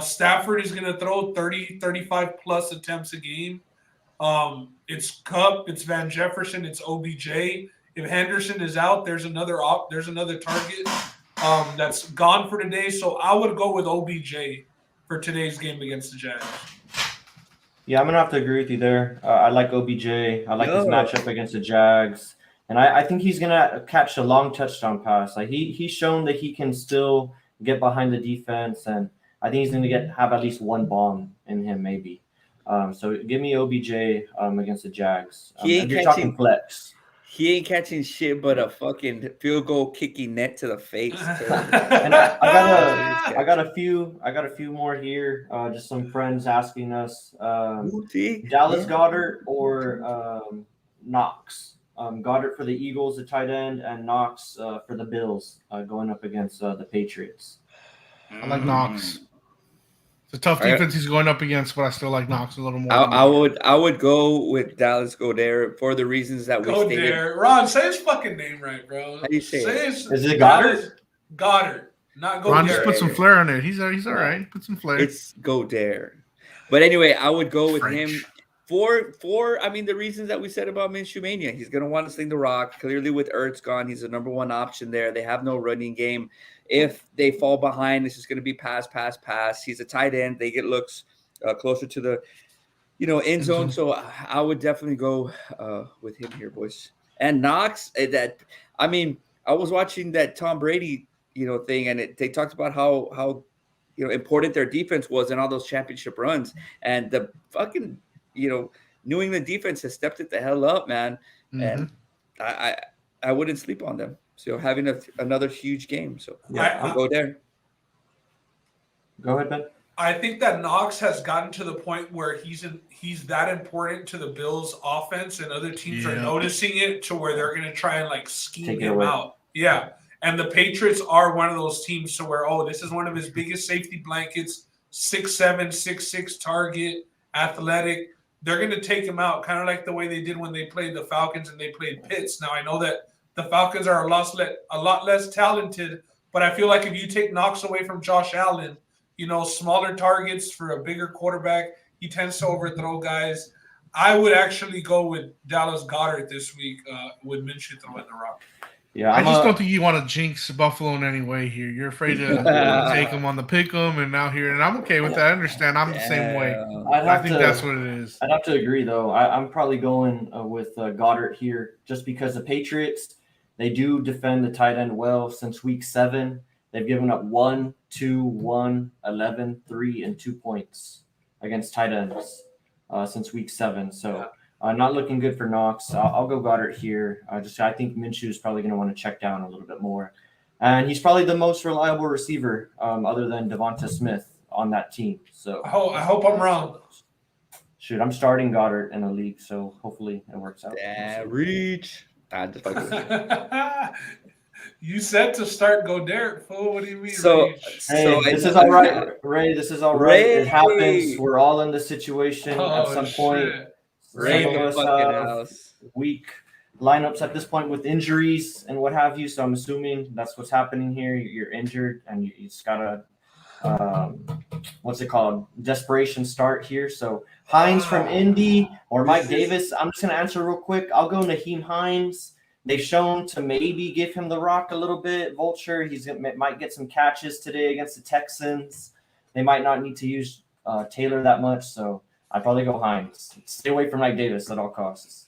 Stafford is going to throw 30, 35 plus attempts a game. It's Kupp, it's Van Jefferson, it's OBJ. If Henderson is out, there's another target that's gone for today. So I would go with OBJ for today's game against the Jags. Yeah, I'm going to have to agree with you there. I like OBJ. I like this matchup against the Jags. And I think he's going to catch a long touchdown pass. Like he's shown that he can still get behind the defense, and I think he's going to have at least one bomb in him maybe. So give me OBJ against the Jags. If you're talking flex. He ain't catching shit but a fucking field goal kicking net to the face. And I got a few more here. Just some friends asking us Dallas Goedert or Knox. Goddard for the Eagles, the tight end, and Knox for the Bills going up against the Patriots. I like Knox. It's a tough defense he's going up against, but I still like Knox a little more. I would go with Dallas Goedert for the reasons that we stated. Ron, say his fucking name right, bro. How do you say it? Is it Goddard? Goddard, not Goedert. Ron just put some flair on it. He's all right. Put some flair. It's Goedert. But anyway, I would go with him for the reasons that we said about Minshew Mania. He's going to want to sling the rock. Clearly with Ertz gone, he's the number one option there. They have no running game. If they fall behind, it's just going to be pass. He's a tight end. They get looks closer to the, end zone. So I would definitely go with him here, boys. And Knox, I was watching that Tom Brady, thing, and they talked about how important their defense was in all those championship runs, and the fucking New England defense has stepped it the hell up, man. And I wouldn't sleep on them. So having another huge game. So I'll go there. Go ahead, Ben. I think that Knox has gotten to the point where he's that important to the Bills' offense, and other teams are noticing it to where they're going to try and scheme him out. Yeah, and the Patriots are one of those teams to where this is one of his biggest safety blankets, 6'7", 6'6" target, athletic. They're going to take him out, kind of like the way they did when they played the Falcons and they played Pitts. Now I know that the Falcons are a lot less talented, but I feel like if you take Knox away from Josh Allen, smaller targets for a bigger quarterback, he tends to overthrow guys. I would actually go with Dallas Goedert this week with Minshew throwing the rock. Yeah, I just don't think you want to jinx Buffalo in any way here. You're afraid to take them on the pick 'em, and now here, and I'm okay with that. I understand. I'm the same way. I think that's what it is. I'd have to agree, though. I'm probably going with Goddard here, just because the Patriots, they do defend the tight end well since week 7. They've given up 1, 2, 1, 11, 3, and 2 points against tight ends since week 7. So not looking good for Knox. I'll go Goddard here. I think Minshew is probably going to want to check down a little bit more. And he's probably the most reliable receiver other than Javonte Smith on that team. So I hope I'm wrong. Shoot, I'm starting Goddard in a league, so hopefully it works out. Reach. You said to start Goddard, fool. What do you mean? This is all right, Ray. This is all right. It happens. We're all in this situation at some point. Some of us have weak lineups at this point with injuries and what have you. So I'm assuming that's what's happening here. You're injured, and you just gotta what's it called? Desperation start here. So Hines from Indy or Mike Davis. I'm just gonna answer real quick. I'll go Naheem Hines. They've shown to maybe give him the rock a little bit. Vulture, might get some catches today against the Texans. They might not need to use Taylor that much, so I'd probably go Hines. Stay away from Mike Davis at all costs.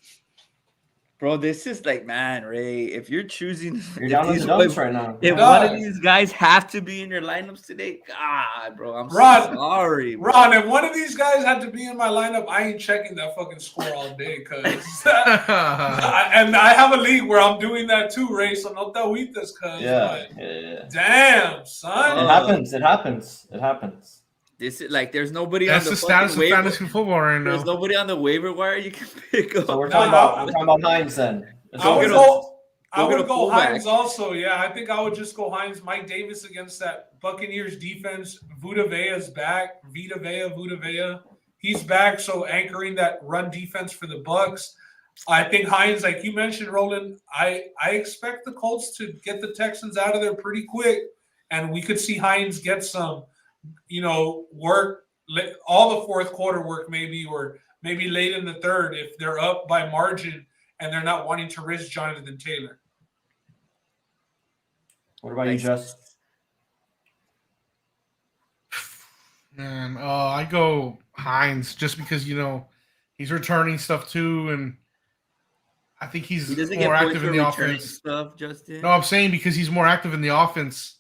Bro, this is like, man, Ray, if you're choosing, You're down in the dumps right now. If one of these guys have to be in your lineups today, God, bro, I'm sorry. Bro. Ron, if one of these guys had to be in my lineup, I ain't checking that fucking score all day, cause and I have a league where I'm doing that too, Ray. So no te agüites, cause damn, son. It happens. This is like there's nobody That's on the status of waiver. fantasy football right now. There's nobody on the waiver wire you can pick up. So we're talking about Hines then. I would go Hines also. Yeah, I think I would just go Hines. Mike Davis against that Buccaneers defense. Vitavea's back. Vita. He's back, so anchoring that run defense for the Bucs. I think Hines, like you mentioned, Roland, I expect the Colts to get the Texans out of there pretty quick, and we could see Hines get some, work, all the fourth quarter work maybe, or maybe late in the third if they're up by margin and they're not wanting to risk Jonathan Taylor. What about you, Just? Man, I go Hines just because, he's returning stuff too, and I think he's more active in the offense. Stuff, Justin. No, I'm saying because he's more active in the offense.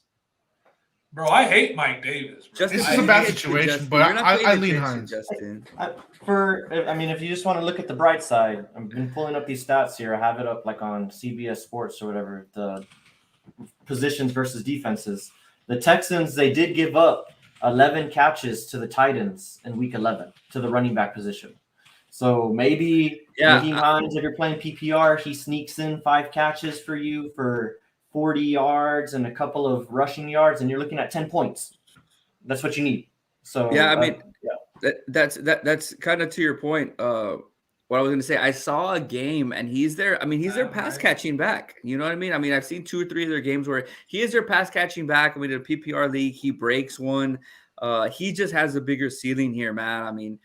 Bro, I hate Mike Davis. This is a bad situation, but I lean Hines. Justin. If you just want to look at the bright side, I've been pulling up these stats here. I have it up like on CBS Sports or whatever, the positions versus defenses. The Texans, they did give up 11 catches to the Titans in week 11 to the running back position. So maybe Naheem Hines, if you're playing PPR, he sneaks in 5 catches for you for 40 yards and a couple of rushing yards, and you're looking at 10 points. That's what you need. So that's kind of to your point. What I was going to say, I saw a game and he's their pass catching back. You know what I mean? I've seen 2 or 3 of their games where he is their pass catching back. In a PPR league, he breaks one. He just has a bigger ceiling here, man.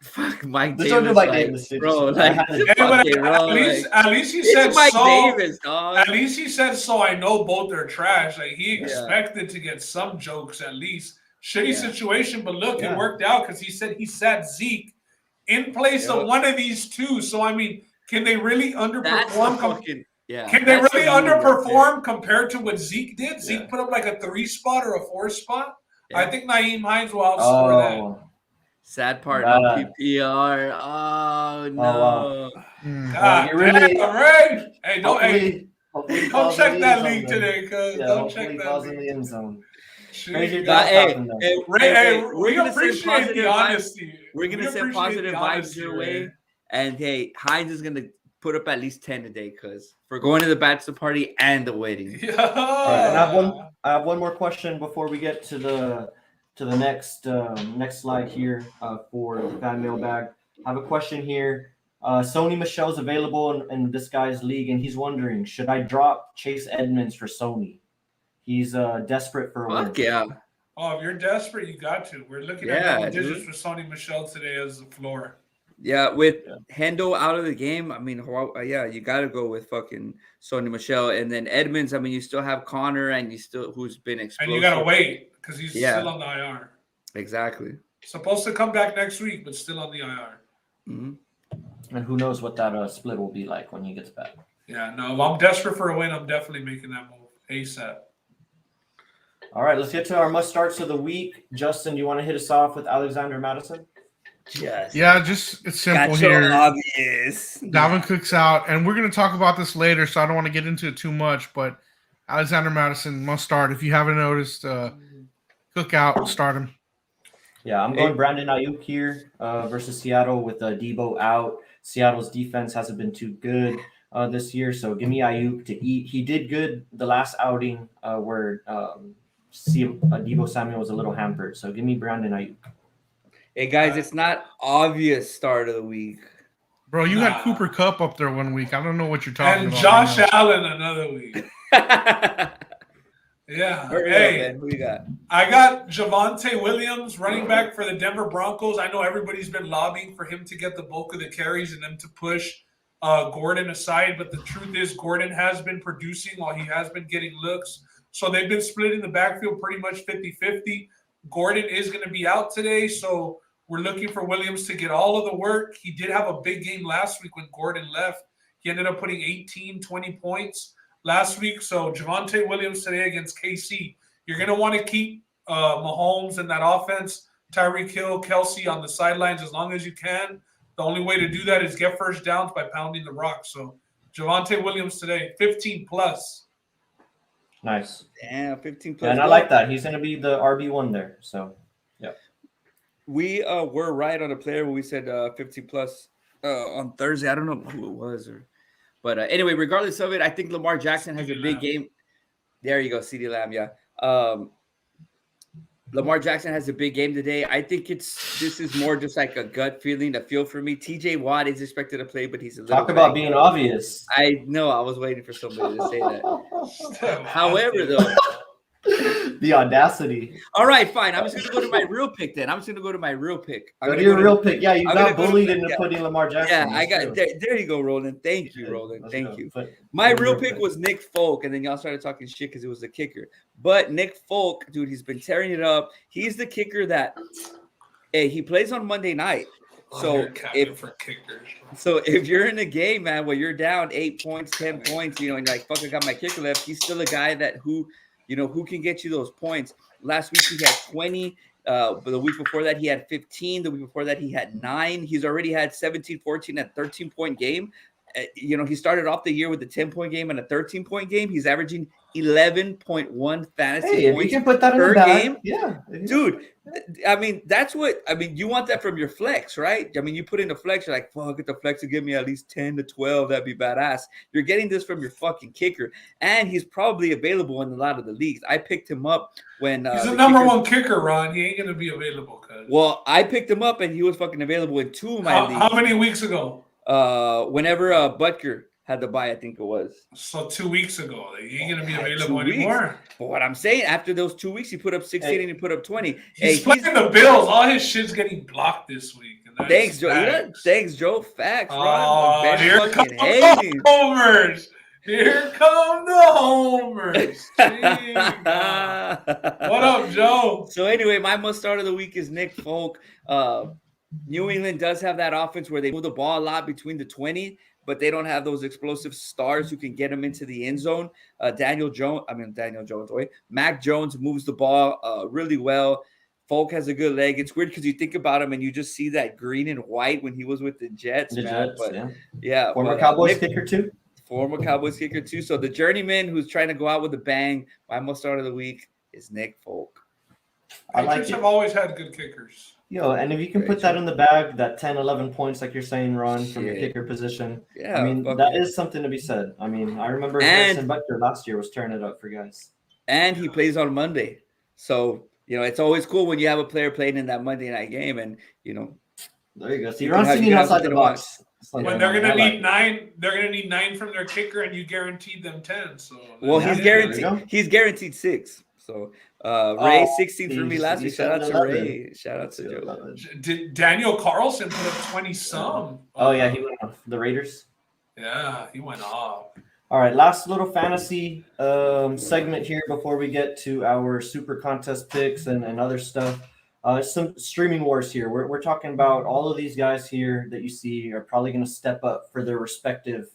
Fuck Mike Davis. Don't do Mike Davis, bro. At least he said Mike so. Davis, dog. At least he said so. I know both are trash. Like he expected to get some jokes at least. Shitty situation, but look, it worked out because he said he sat Zeke in place of one of these two. So can they really underperform? Can they really underperform compared to what Zeke did? Zeke put up like a 3 spot or a 4 spot. I think Naheem Hines will outscore that. Sad part, no PPR. Oh no! God, right? Hey, don't check that league today, cuz don't check that league. In the end zone. We appreciate the honesty. We're gonna send positive vibes your way, and Hines is gonna put up at least 10 today, cuz we're going to the bachelor party and the wedding. Yeah. And I have one more question before we get to the next slide here for the fan mailbag. I have a question here. Sony Michel's available in this guy's league, and he's wondering, should I drop Chase Edmonds for Sony? He's desperate for a win. Yeah. Oh, if you're desperate, you got to. We're looking at double digits for Sony Michel today as the floor. Yeah, with Hendo out of the game, you got to go with fucking Sony Michel. And then Edmonds, you still have Connor, and who's been explosive. And you got to wait because he's still on the IR. Exactly. Supposed to come back next week, but still on the IR. Mm-hmm. And who knows what that split will be like when he gets back. Yeah, no, if I'm desperate for a win, I'm definitely making that move ASAP. All right, let's get to our must-starts of the week. Justin, do you want to hit us off with Alexander Madison? It's simple here. Obvious. Dalvin Cook's out, and we're going to talk about this later, so I don't want to get into it too much, but Alexander Madison must start. If you haven't noticed, Cook out, start him. Yeah, I'm going Brandon Ayuk here versus Seattle with Debo out. Seattle's defense hasn't been too good this year, so give me Ayuk to eat. He did good the last outing where Debo Samuel was a little hampered, so give me Brandon Ayuk. Hey, guys, it's not obvious start of the week. Bro, you had Cooper Kupp up there one week. I don't know what you're talking about. And Josh Allen another week. Yeah. Hurry up, Hey, man. Who you got? I got Javonte Williams, running back for the Denver Broncos. I know everybody's been lobbying for him to get the bulk of the carries and them to push Gordon aside, but the truth is Gordon has been producing while he has been getting looks. So they've been splitting the backfield pretty much 50-50. Gordon is going to be out today, so we're looking for Williams to get all of the work. He did have a big game last week when Gordon left. He ended up putting 18, 20 points last week. So Javonte Williams today against KC. You're going to want to keep Mahomes in that offense, Tyreek Hill, Kelsey on the sidelines as long as you can. The only way to do that is get first downs by pounding the rock. So Javonte Williams today, 15 plus. Nice. Damn, 15 plus. Yeah, and I like that. He's going to be the RB1 there. So, yeah. We were right on a player when we said 15 plus on Thursday. I don't know who it was, but anyway, regardless of it, I think Lamar Jackson has a big game. There you go, CeeDee Lamb. Yeah, Lamar Jackson has a big game today. I think this is more just like a gut feeling, a feel for me. TJ Watt is expected to play, but he's a little talk about being obvious. I know. I was waiting for somebody to say that. However, though. The audacity. All right, fine. I'm just going to go to my real pick then. I'm just going to go to my real pick. Go to your real pick. Yeah, you got bullied into putting Lamar Jackson. Yeah, I got there you go, Roland. Thank you, Roland. Thank you. My real pick was Nick Folk, and then y'all started talking shit because it was the kicker. But Nick Folk, dude, he's been tearing it up. He's the kicker that he plays on Monday night. So if you're in a game, man, where you're down 8 points, 10 points, and like, fuck, I got my kicker left, he's still a guy that who can get you those points. Last week he had 20. But the week before that he had 15. The week before that he had 9. He's already had 17, 14, and 13-point game. He started off the year with a 10-point game and a 13-point game. He's averaging 11.1 fantasy points you can put that in per the bag. game. Yeah. Dude, you want that from your flex, right? I mean, you put in the flex, you're like, fuck, get the flex to give me at least 10 to 12. That'd be badass. You're getting this from your fucking kicker. And he's probably available in a lot of the leagues. I picked him up when he's the number one kicker, Ron. He ain't going to be available. Well, I picked him up and he was fucking available in 2 of my leagues. How many weeks ago? Whenever Butker had the bye, I think it was. So 2 weeks ago. He ain't going to be available anymore. But what I'm saying, after those 2 weeks, he put up 16 and he put up 20. He's playing the Bills. All his shit's getting blocked this week. Thanks, Joe. Thanks, Joe. Facts, Ron. Here come the homers. Here come the homers. What up, Joe? So anyway, my must start of the week is Nick Folk. New England does have that offense where they move the ball a lot between the 20, but they don't have those explosive stars who can get them into the end zone. Mac Jones moves the ball really well. Folk has a good leg. It's weird because you think about him and you just see that green and white when he was with the Jets. Former Cowboys kicker too. Former Cowboys kicker too. So the journeyman who's trying to go out with a bang, my most start of the week is Nick Folk. Patriots have always had good kickers. And if you can put that in the bag, that 10, 11 points, like you're saying, Ron, from your kicker position, that is something to be said. I mean, I remember Harrison Butker last year was tearing it up for guys. And he plays on Monday. So, it's always cool when you have a player playing in that Monday night game and, There you go. So Ron's thinking outside the box. When they're gonna need 9, they're gonna need 9 from their kicker, and you guaranteed them 10. So he's guaranteed 6. So Ray 16 for me last week. Shout out to Ray. Shout out to Joe. Did Daniel Carlson put up 20-some? Oh yeah, he went off the Raiders. Yeah, he went off. All right, last little fantasy segment here before we get to our super contest picks and other stuff. Some streaming wars here. We're talking about all of these guys here that you see are probably going to step up for their respective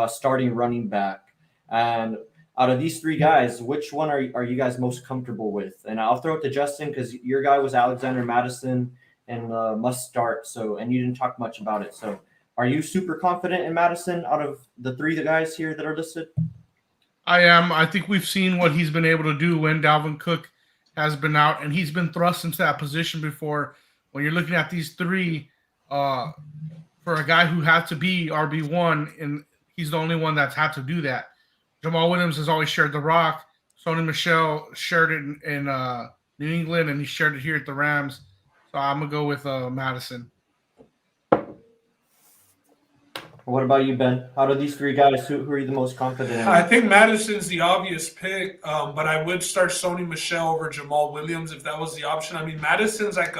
starting running back. And out of these 3 guys, which one are you guys most comfortable with? And I'll throw it to Justin because your guy was Alexander Madison and must start. And you didn't talk much about it. So are you super confident in Madison out of the 3 guys here that are listed? I am. I think we've seen what he's been able to do when Dalvin Cook has been out, and he's been thrust into that position before. When you're looking at these 3, for a guy who had to be RB1, and he's the only one that's had to do that. Jamal Williams has always shared the rock. Sony Michel shared it in New England, and he shared it here at the Rams. So I'm going to go with Madison. What about you, Ben? Out of these three guys, who are you the most confident in? I think Madison's the obvious pick, but I would start Sony Michel over Jamal Williams if that was the option. I mean, Madison's like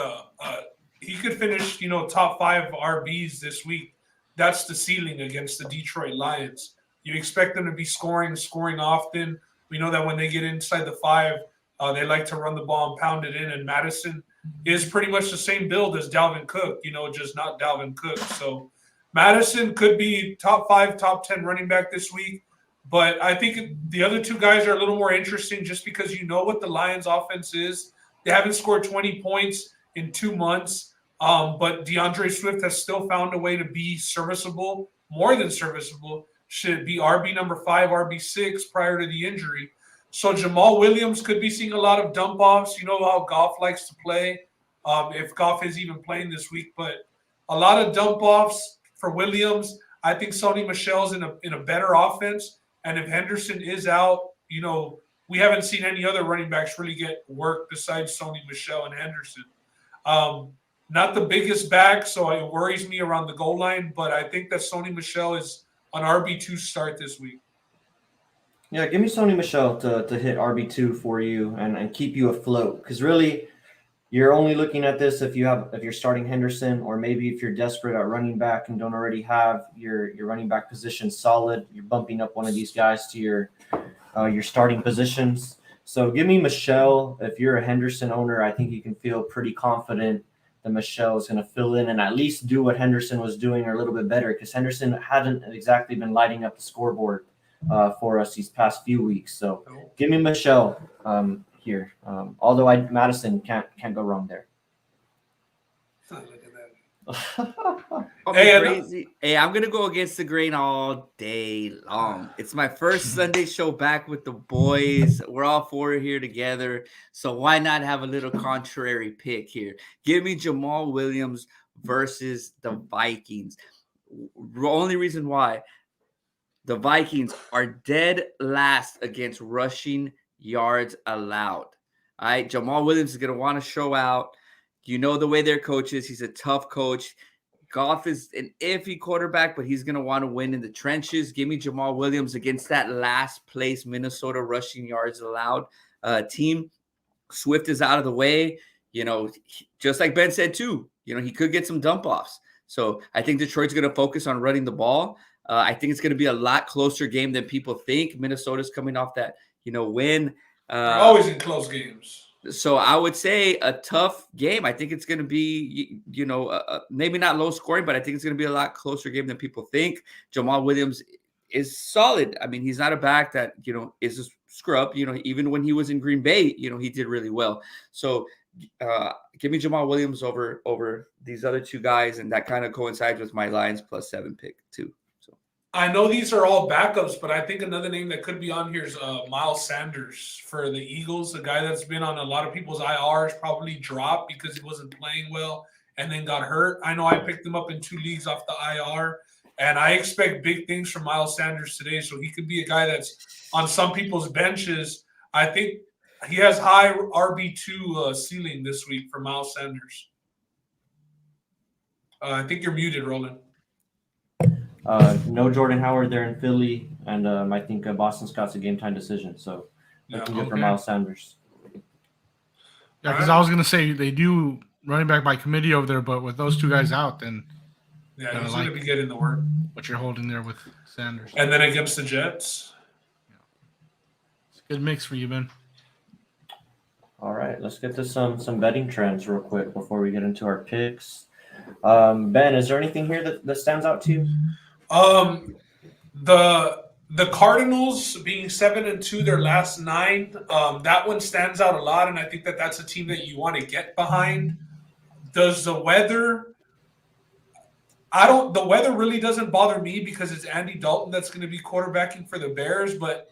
he could finish, top 5 RBs this week. That's the ceiling against the Detroit Lions. You expect them to be scoring often. We know that when they get inside the 5, they like to run the ball and pound it in. And Madison is pretty much the same build as Dalvin Cook, just not Dalvin Cook. So Madison could be top 5, top 10 running back this week. But I think the other two guys are a little more interesting just because you know what the Lions offense is. They haven't scored 20 points in 2 months. But DeAndre Swift has still found a way to be serviceable, more than serviceable. Should be RB number 5, RB 6 prior to the injury. So Jamal Williams could be seeing a lot of dump offs. You know how Goff likes to play, if Goff is even playing this week. But a lot of dump offs for Williams. I think Sony Michel's in a better offense. And if Henderson is out, we haven't seen any other running backs really get work besides Sony Michel and Henderson. Not the biggest back, so it worries me around the goal line, but I think that Sony Michel is an RB2 start this week. Yeah, give me Sony Michel to hit RB2 for you and keep you afloat. Because really, you're only looking at this if you're starting Henderson, or maybe if you're desperate at running back and don't already have your running back position solid, you're bumping up one of these guys to your starting positions. So give me Michel. If you're a Henderson owner, I think you can feel pretty confident that Michel is going to fill in and at least do what Henderson was doing or a little bit better, because Henderson hadn't exactly been lighting up the scoreboard for us these past few weeks. So give me Michel here. Although Madison can't go wrong there. Hey, I'm gonna go against the grain all day long. It's my first Sunday show back with the boys. We're all 4 here together, so why not have a little contrary pick here? Give me Jamal Williams versus the Vikings. The only reason why, the Vikings are dead last against rushing yards allowed. All right, Jamal Williams is gonna want to show out. You know the way their coach is. He's a tough coach. Goff is an iffy quarterback, but he's going to want to win in the trenches. Give me Jamal Williams against that last place Minnesota rushing yards allowed team. Swift is out of the way. Just like Ben said too, he could get some dump offs. So I think Detroit's going to focus on running the ball. I think it's going to be a lot closer game than people think. Minnesota's coming off that, win. They're always in close games. So I would say a tough game. I think it's going to be, maybe not low scoring, but I think it's going to be a lot closer game than people think. Jamal Williams is solid. I mean, he's not a back that, is a scrub. Even when he was in Green Bay, he did really well. So give me Jamal Williams over these other two guys, and that kind of coincides with my Lions +7 pick too. I know these are all backups, but I think another name that could be on here is Miles Sanders for the Eagles, a guy that's been on a lot of people's IRs, probably dropped because he wasn't playing well and then got hurt. I know I picked him up in 2 leagues off the IR, and I expect big things from Miles Sanders today, so he could be a guy that's on some people's benches. I think he has high RB2 ceiling this week for Miles Sanders. I think you're muted, Roland. No Jordan Howard there in Philly, and I think Boston Scott's a game-time decision. So looking good for Miles Sanders. Yeah, because I was going to say they do running back by committee over there, but with those two guys out, then he's going to be getting the work. What you're holding there with Sanders. And then against the Jets. Yeah. It's a good mix for you, Ben. All right, let's get to some betting trends real quick before we get into our picks. Ben, is there anything here that stands out to you? The Cardinals being 7-2 their last 9, that one stands out a lot, and I think that's a team that you want to get behind. Does the weather? The weather really doesn't bother me because it's Andy Dalton that's going to be quarterbacking for the Bears. But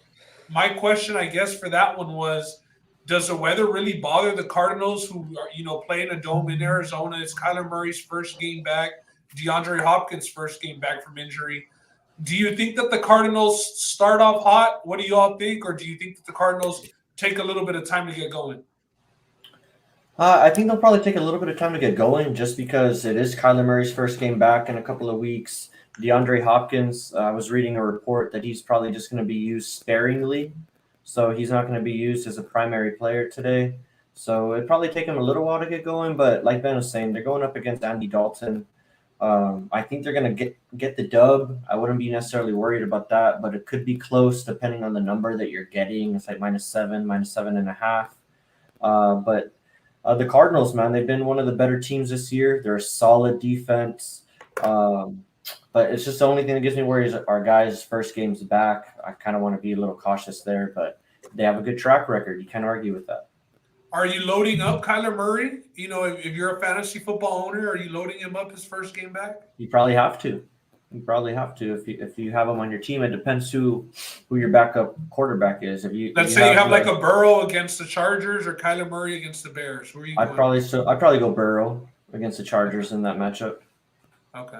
my question, I guess, for that one was, does the weather really bother the Cardinals, who are play in a dome in Arizona? It's Kyler Murray's first game back, DeAndre Hopkins' first game back from injury. Do you think that the Cardinals start off hot? What do you all think? Or do you think that the Cardinals take a little bit of time to get going? I think they'll probably take a little bit of time to get going just because it is Kyler Murray's first game back in a couple of weeks. DeAndre Hopkins, I was reading a report that he's probably just going to be used sparingly. So he's not going to be used as a primary player today. So it'd probably take him a little while to get going. But like Ben was saying, they're going up against Andy Dalton. I think they're going to get the dub. I wouldn't be necessarily worried about that, but it could be close depending on the number that you're getting. It's like -7, -7.5. But the Cardinals, man, they've been one of the better teams this year. They're a solid defense. But it's just the only thing that gives me worries. Our guys' first game's back. I kind of want to be a little cautious there, but they have a good track record. You can't argue with that. Are you loading up Kyler Murray? You know, if you're a fantasy football owner, are you loading him up his first game back? You probably have to. If you have him on your team. It depends who your backup quarterback is. Let's say you have like a Burrow against the Chargers or Kyler Murray against the Bears. Who are you? I'd probably go Burrow against the Chargers in that matchup. Okay.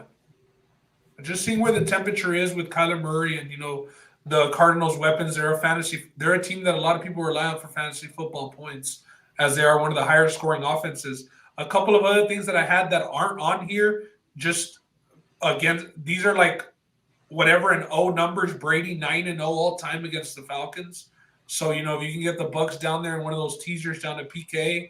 Just seeing where the temperature is with Kyler Murray and, you know, the Cardinals' weapons. They're a team that a lot of people rely on for fantasy football points, as they are one of the higher scoring offenses. A couple of other things that I had that aren't on here, just again, these are like whatever in O numbers. Brady 9-0 all time against the Falcons. So, you know, if you can get the Bucs down there in one of those teasers down to PK,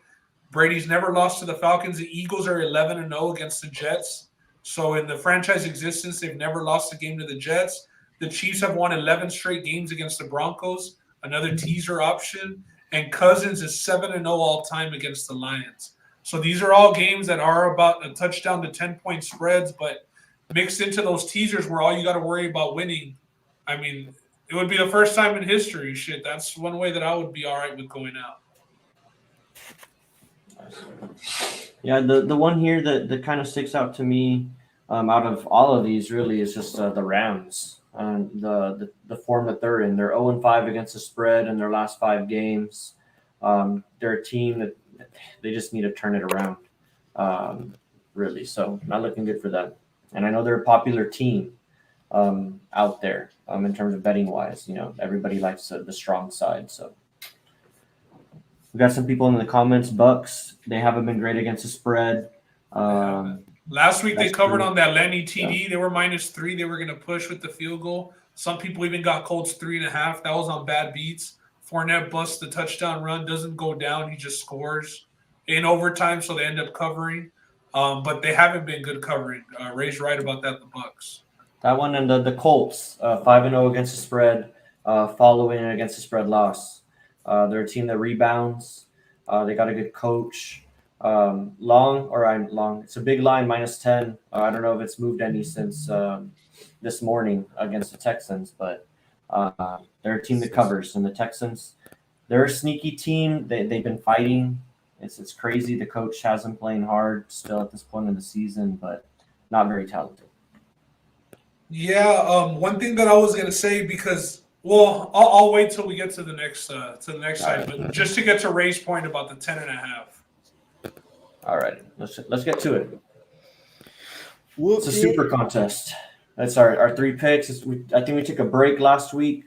Brady's never lost to the Falcons. The Eagles are 11-0 against the Jets. So in the franchise existence, they've never lost a game to the Jets. The Chiefs have won 11 straight games against the Broncos, another teaser option. And Cousins is 7-0 all time against the Lions. So these are all games that are about a touchdown to 10-point spreads, but mixed into those teasers where all you got to worry about winning. I mean, it would be the first time in history. Shit, that's one way that I would be all right with going out. Yeah, the one here that kind of sticks out to me out of all of these really is just the Rams. The form that they're in. They're 0-5 against the spread in their last 5 games. They're a team that they just need to turn it around, really. So not looking good for them. And I know they're a popular team out there in terms of betting wise. You know, everybody likes the strong side. So we got some people in the comments. Bucks, they haven't been great against the spread. Last week they covered true. on that Lenny TD. Yeah. They were -3. They were going to push with the field goal. Some people even got Colts 3.5. That was on bad beats. Fournette busts the touchdown run, doesn't go down. He just scores in overtime, so they end up covering. But they haven't been good covering. Ray's right about that, the Bucks. That one and the Colts, 5-0 against the spread, following against the spread loss. They're a team that rebounds. They got a good coach. Long. It's a big line, -10. I don't know if it's moved any since this morning against the Texans, but they're a team that covers. And the Texans, they're a sneaky team. They've been fighting. It's crazy. The coach has them playing hard still at this point in the season, but not very talented. Yeah. One thing that I was gonna say, because I'll wait till we get to the next side, but just to get to Ray's point about the 10.5. All right, let's get to it. It's a super contest. That's our 3 picks. I think we took a break last week,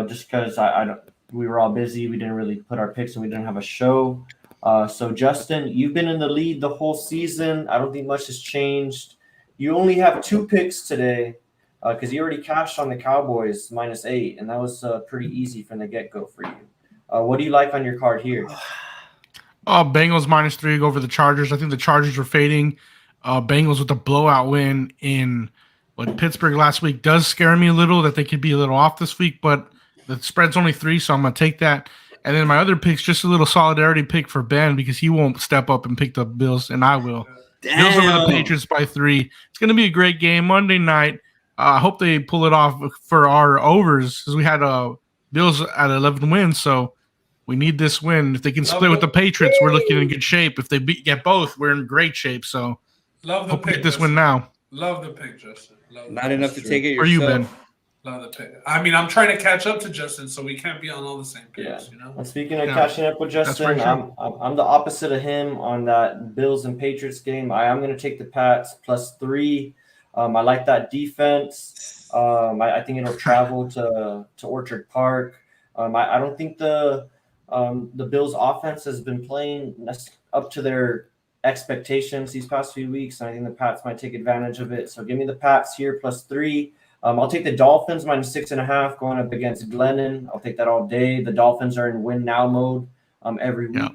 just because we were all busy. We didn't really put our picks and we didn't have a show. So Justin, you've been in the lead the whole season. I don't think much has changed. You only have 2 picks today because you already cashed on the Cowboys -8, and that was pretty easy from the get-go for you. What do you like on your card here? Bengals -3 over the Chargers. I think the Chargers are fading. Bengals with a blowout win in Pittsburgh last week does scare me a little that they could be a little off this week, but the spread's only 3, so I'm going to take that. And then my other pick's just a little solidarity pick for Ben because he won't step up and pick the Bills, and I will. Damn. Bills over the Patriots by 3. It's going to be a great game Monday night. I hope they pull it off for our overs because we had Bills at 11 wins, so we need this win. If they can split with the Patriots, we're looking in good shape. If they get both, we're in great shape. So hope we get this win now. Love the pick, Justin. Not enough to take it yourself. For you, Ben. Love the pick. I mean, I'm trying to catch up to Justin, so we can't be on all the same picks, you know? And speaking of catching up with Justin, I'm the opposite of him on that Bills and Patriots game. I am going to take the Pats +3. I like that defense. I think it'll travel to Orchard Park. I don't think the Bills' offense has been playing up to their expectations these past few weeks, and I think the Pats might take advantage of it. So give me the Pats here +3. I'll take the Dolphins -6.5 going up against Glennon. I'll take that all day. The Dolphins are in win now mode every week. Yeah.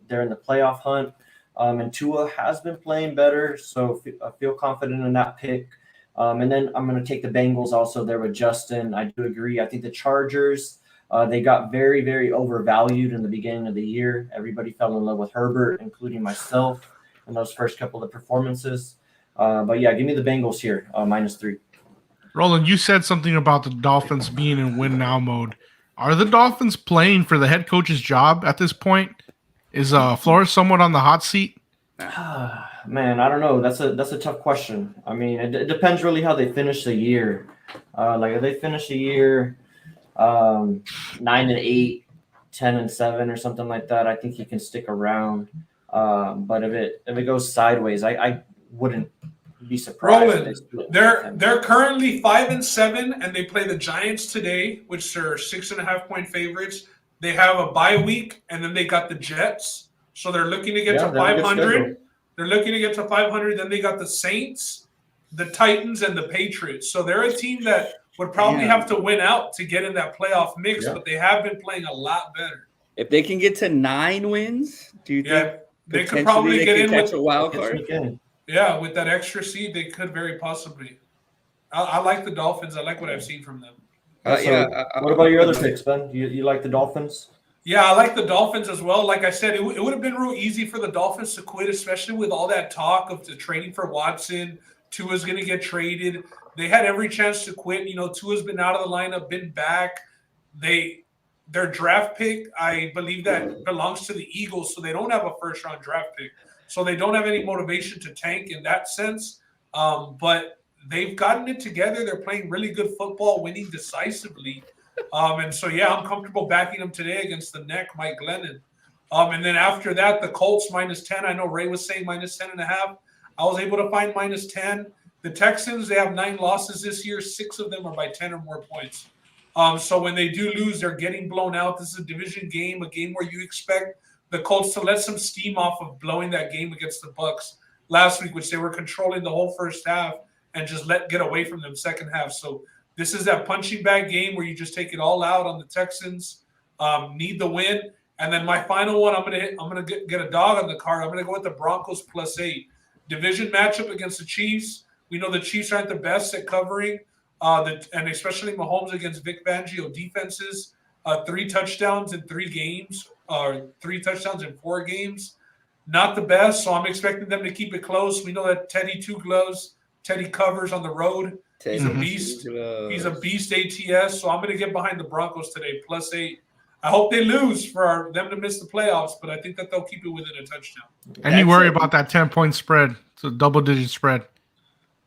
They're in the playoff hunt. And Tua has been playing better, so I feel confident in that pick. And then I'm going to take the Bengals also there with Justin. I do agree. I think the Chargers, they got very, very overvalued in the beginning of the year. Everybody fell in love with Herbert, including myself, in those first couple of performances. But yeah, give me the Bengals here, -3. Roland, you said something about the Dolphins being in win now mode. Are the Dolphins playing for the head coach's job at this point? Is Flores somewhat on the hot seat? Man, I don't know. That's a tough question. I mean, it depends really how they finish the year. Like if they finish the year 9-8, 10-7, or something like that, I think he can stick around. But if it goes sideways, I wouldn't be surprised. Roland, they're currently 5-7, and they play the Giants today, which are 6.5-point favorites. They have a bye week, and then they got the Jets, so they're looking to get to 500. They're looking to get to 500. Then they got the Saints, the Titans, and the Patriots. So they're a team that would probably have to win out to get in that playoff mix, but they have been playing a lot better. If they can get to 9 wins, do you think they could probably get in with a wild card? Yeah, with that extra seed, they could very possibly. I like the Dolphins. I like what I've seen from them. What about your other picks, Ben? You like the Dolphins? Yeah, I like the Dolphins as well. Like I said, it would have been real easy for the Dolphins to quit, especially with all that talk of the trading for Watson. Tua's going to get traded. They had every chance to quit. You know, Tua's been out of the lineup, been back. Their draft pick, I believe that belongs to the Eagles, so they don't have a first-round draft pick. So they don't have any motivation to tank in that sense. But they've gotten it together. They're playing really good football, winning decisively. And so, yeah, I'm comfortable backing them today against the neck, Mike Glennon. And then after that, the Colts -10. I know Ray was saying -10.5. I was able to find -10. The Texans, they have 9 losses this year. 6 of them are by 10 or more points. So when they do lose, they're getting blown out. This is a division game, a game where you expect the Colts to let some steam off of blowing that game against the Bucs last week, which they were controlling the whole first half and just get away from them second half. So this is that punching bag game where you just take it all out on the Texans, need the win. And then my final one, I'm gonna get a dog on the card. I'm gonna go with the Broncos +8. Division matchup against the Chiefs. We know the Chiefs aren't the best at covering, and especially Mahomes against Vic Fangio defenses. 3 touchdowns in 3 games, or 3 touchdowns in 4 games. Not the best, so I'm expecting them to keep it close. We know that Teddy Two Gloves, Teddy covers on the road. He's a beast. He's a beast ATS, so I'm going to get behind the Broncos today, +8. I hope they lose for them to miss the playoffs, but I think that they'll keep it within a touchdown. And you worry about that 10-point spread. It's a double-digit spread.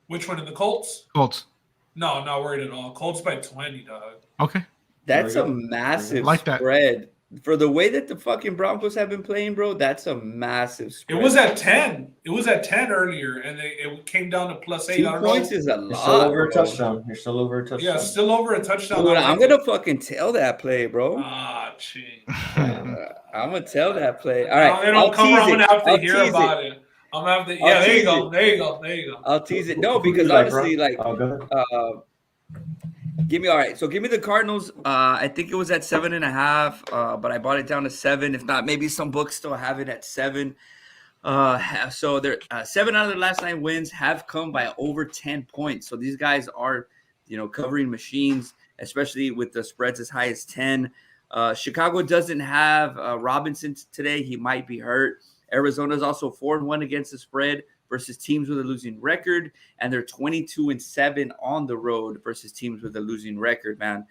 Which one, in the Colts? Colts. No, not worried at all. Colts by 20, dog. Okay. That's a massive like that spread. For the way that the fucking Broncos have been playing, bro, that's a massive spread. It was at 10. It was at 10 earlier, and it came down to +8. 2 points is a lot. You're still over a touchdown. You're still over a touchdown. Yeah, still over a touchdown. Dude, I'm going to fucking tell that play, bro. Ah, gee. I'm going to tell that play. All right. They don't cover. I'm going to have to hear about it. I'm going to have to. Yeah, there you go. There you go. There you go. I'll tease it. No, because honestly, give me the Cardinals. I think it was at 7.5, but I bought it down to 7. If not, maybe some books still have it at 7. So they're 7 out of their last 9 wins have come by over 10 points. So these guys are, covering machines, especially with the spreads as high as 10. Chicago doesn't have Robinson today. He might be hurt. Arizona is also 4-1 against the spread versus teams with a losing record, and they're 22-7 on the road versus teams with a losing record, man.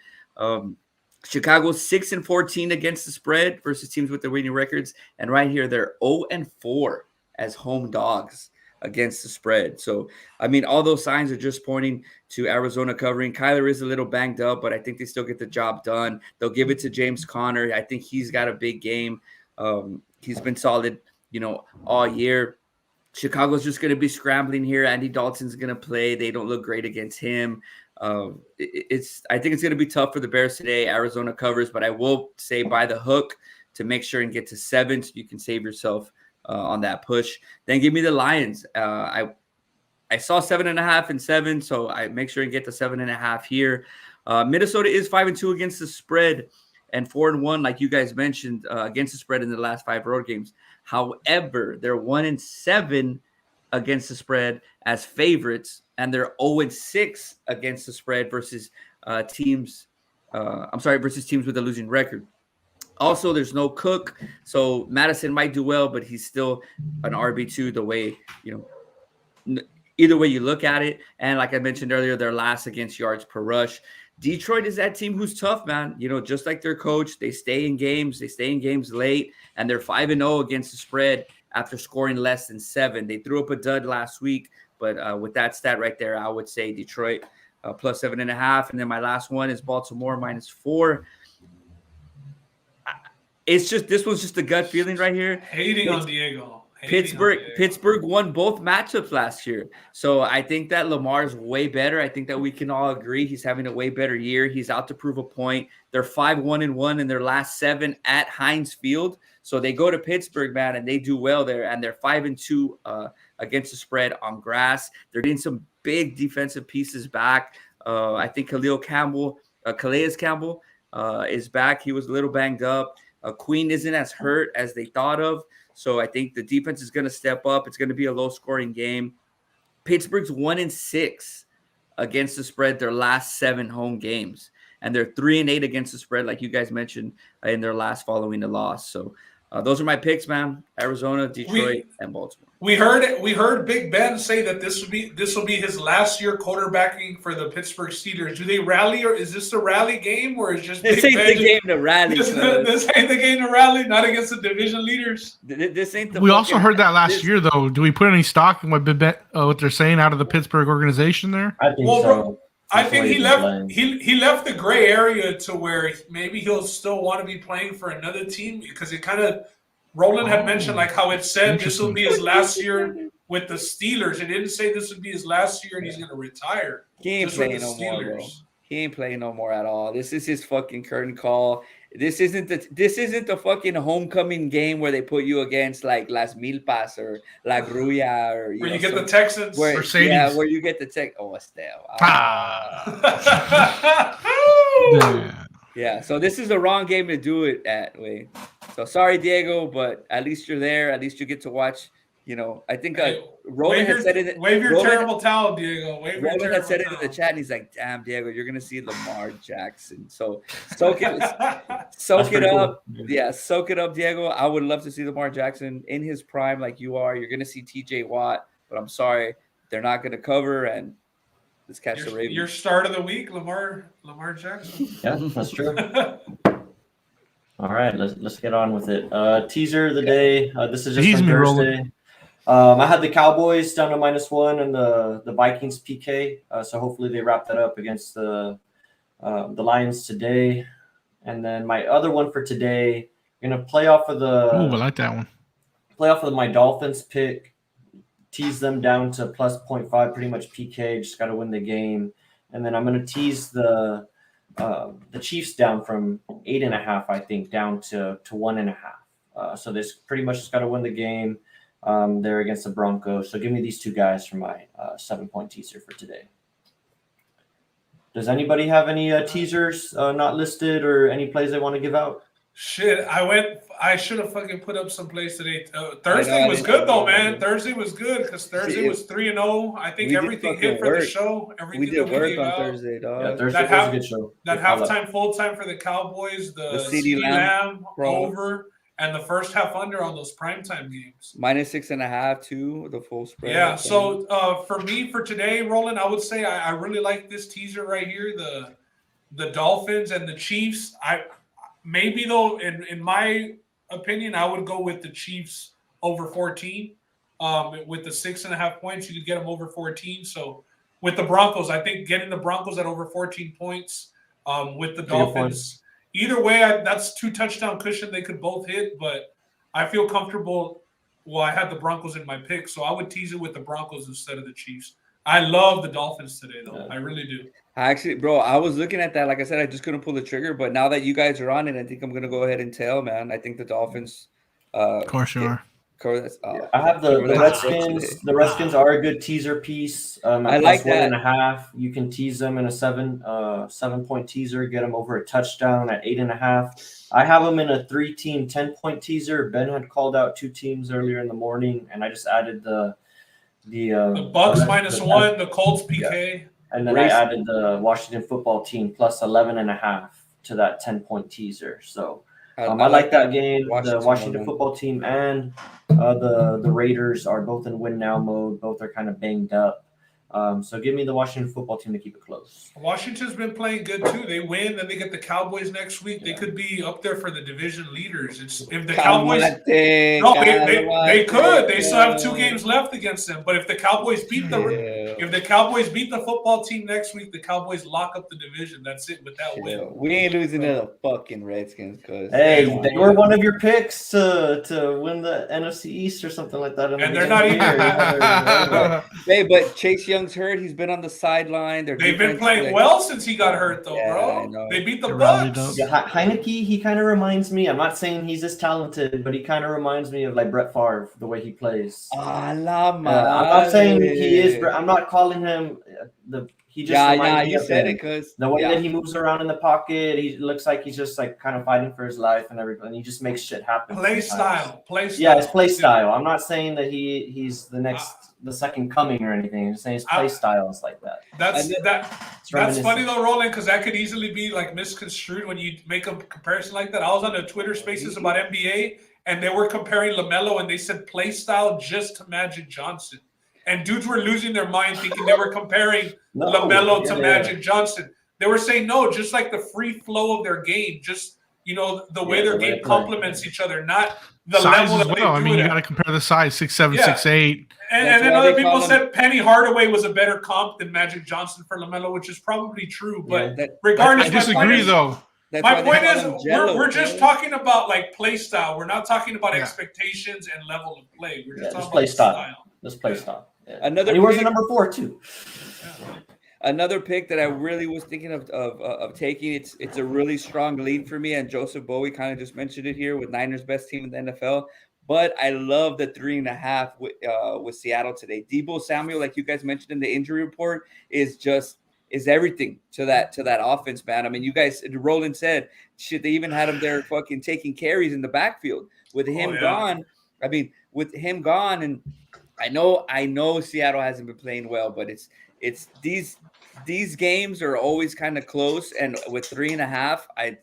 Chicago's 6-14 against the spread versus teams with the winning records, and right here they're 0-4 as home dogs against the spread. So, I mean, all those signs are just pointing to Arizona covering. Kyler is a little banged up, but I think they still get the job done. They'll give it to James Conner. I think he's got a big game. He's been solid, all year. Chicago's just going to be scrambling here. Andy Dalton's going to play. They don't look great against him. I think it's going to be tough for the Bears today. Arizona covers, but I will say by the hook to make sure and get to 7 so you can save yourself on that push. Then give me the Lions. I saw 7.5 and 7, so I make sure and get the 7.5 here. Minnesota is 5-2 against the spread and 4-1, like you guys mentioned, against the spread in the last 5 road games. However, they're 1-7 against the spread as favorites, and they're 0-6 against the spread versus teams with a losing record. Also, there's no Cook, so Madison might do well, but he's still an RB2 the way, either way you look at it. And like I mentioned earlier, they're last against yards per rush. Detroit is that team who's tough, man. Just like their coach, they stay in games late, and they're 5-0 against the spread after scoring less than 7. They threw up a dud last week, but with that stat right there, I would say Detroit plus 7.5. And then my last one is Baltimore -4. It's just, this one's just a gut feeling right here. Hating on Diego. Pittsburgh won both matchups last year. So I think that Lamar's way better. I think that we can all agree he's having a way better year. He's out to prove a point. They're 5-1-1 in their last 7 at Heinz Field. So they go to Pittsburgh, man, and they do well there. And they're 5-2 against the spread on grass. They're getting some big defensive pieces back. I think Calais Campbell is back. He was a little banged up. Queen isn't as hurt as they thought of. So I think the defense is going to step up. It's going to be a low-scoring game. Pittsburgh's 1-6 against the spread their last 7 home games. And they're 3-8 against the spread, like you guys mentioned, in their last following the loss. So those are my picks, man. Arizona, Detroit, and Baltimore. We heard Big Ben say that this will be his last year quarterbacking for the Pittsburgh Steelers. Do they rally, or is this a rally game, or is just this Big ain't Ben the game to rally? This ain't the game to rally. Not against the division leaders. This ain't the. We also heard that last year, though. Do we put any stock in what they're saying out of the Pittsburgh organization there? I think so. Bro, I think he left the gray area to where maybe he'll still want to be playing for another team, because it kind of. Roland had mentioned like how it said this will be his last year with the Steelers. It didn't say this would be his last year and he's going to retire. He ain't playing no more, bro. He ain't playing no more at all. This is his fucking curtain call. This isn't the fucking homecoming game where they put you against like Las Milpas or La Grulla or where you get the Texans. Where you get the Tex. Oh, Estelle. Yeah. So this is the wrong game to do it at. Wait. So sorry, Diego, but at least you're there. At least you get to watch. I think Roland had said it. Wave your terrible towel, Diego. Roland had said it in the chat, and he's like, "Damn, Diego, you're gonna see Lamar Jackson." So soak it up. Cool. Yeah, soak it up, Diego. I would love to see Lamar Jackson in his prime, like you are. You're gonna see T.J. Watt, but I'm sorry, they're not gonna cover. And let's catch the Ravens. Your start of the week, Lamar Jackson. Yeah, that's true. All right, let's get on with it. Teaser of the day. This is just from Thursday. I had the Cowboys down to -1 and the Vikings PK. So hopefully they wrap that up against the Lions today. And then my other one for today, I'm gonna play off of the. Oh, I like that one. Play off of my Dolphins pick. Tease them down to plus 0.5, pretty much PK. Just got to win the game. And then I'm gonna tease the Chiefs down from 8.5, I think, down to 1.5. So this pretty much just got to win the game. They're against the Broncos. So give me these two guys for my 7-point teaser for today. Does anybody have any teasers not listed or any plays they want to give out? Shit, I should have fucking put up some plays today. Thursday was good though, man. Thursday was good because Thursday was 3-0. I think everything hit for the show. We did work on Thursday, dog. Yeah, Thursday was a good show. That halftime, full time for the Cowboys, the CeeDee Lamb over, and the first half under on those primetime games. -6.5 too, the full spread. Yeah. So for me for today, Roland, I would say I really like this teaser right here. The Dolphins and the Chiefs. Maybe though, in my opinion, I would go with the Chiefs over 14. With the 6.5 points, you could get them over 14. So with the Broncos, I think getting the Broncos at over 14 points with the Dolphins. Either way, that's 2 touchdown cushion they could both hit, but I feel comfortable. Well, I had the Broncos in my pick, so I would tease it with the Broncos instead of the Chiefs. I love the Dolphins today, though. Yeah. I really do. Actually, bro, I was looking at that. Like I said, I just couldn't pull the trigger. But now that you guys are on it, I think I'm going to go ahead and tell, man. I think the Dolphins. Of course you are. I have the Cover that Redskins. today. The Redskins are a good teaser piece. At I like that. 1.5. You can tease them in a 7-point teaser. Get them over a touchdown at 8.5. I have them in a 3-team 10-point teaser. Ben had called out 2 teams earlier in the morning, and I just added the Bucks -1, the Colts PK, and then I added the Washington football team plus 11.5 to that 10-point teaser. So. I like that game. The Washington football team and the Raiders are both in win now mode. Both are kind of banged up. So give me the Washington football team to keep it close. Washington's been playing good too. They win, then they get the Cowboys next week. They could be up there for the division leaders. If the Cowboys, they could. They still have 2 games left against them. But if the Cowboys beat the football team next week, the Cowboys lock up the division. That's it with that win. We ain't losing to the fucking Redskins, cuz. Hey, they were one of your picks to win the NFC East or something like that. And they're not even. Hey, but Chase Young's hurt. He's been on the sideline. They've been playing well since he got hurt, though, bro. They beat the Bucks. Yeah, Heineke, he kind of reminds me. I'm not saying he's as talented, but he kind of reminds me of like Brett Favre, the way he plays. I'm not saying he is. I'm not calling him He just reminds me you of said it, cause the way that he moves around in the pocket. He looks like he's just like kind of fighting for his life and everything. And he just makes shit happen. Play style. Yeah, his play style. I'm not saying that he's the second coming or anything. I'm just saying his play style is like that. That's funny though, Roland, because that could easily be like misconstrued when you make a comparison like that. I was on the Twitter Spaces about NBA, and they were comparing LaMelo, and they said play style just to Magic Johnson. And dudes were losing their mind thinking they were comparing LaMelo to Magic Johnson. They were saying, no, just like the free flow of their game, just, the way their game complements each other, not the size level as that well. they I do mean, it you at. got to compare the size, 6'7", 6'8". And then other people said Penny Hardaway was a better comp than Magic Johnson for LaMelo, which is probably true. But regardless, I disagree, though. My point is, we're just talking about like play style. We're not talking about expectations and level of play. We're just talking play about style. Just play style. Yeah. Another he wears a number 4 too. Another pick that I really was thinking of taking. It's a really strong lead for me, and Joseph Bowie kind of just mentioned it here with Niners' best team in the NFL. But I love the 3.5 with Seattle today. Deebo Samuel, like you guys mentioned in the injury report, is everything to that offense, man. I mean, you guys, Roland said, shit, they even had him there fucking taking carries in the backfield with him gone. I mean, with him gone, and I know Seattle hasn't been playing well, but it's these games are always kind of close, and with 3.5, I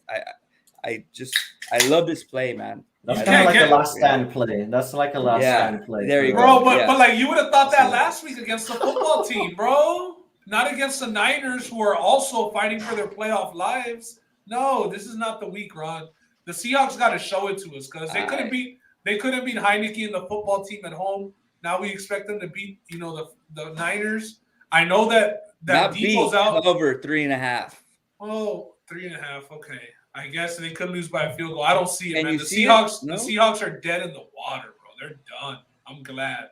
love this play, man. That's kind of like a last stand play. That's like a last stand play. There you go. Bro, but like you would have thought that last week against the football team, bro. Not against the Niners, who are also fighting for their playoff lives. No, this is not the week, Ron. The Seahawks got to show it to us because they couldn't beat Heineke and the football team at home. Now we expect them to beat, the Niners. I know that Debo's out. Over 3.5. Oh, 3.5. Okay. I guess they could lose by a field goal. I don't see it, man. The Seahawks are dead in the water, bro. They're done. I'm glad.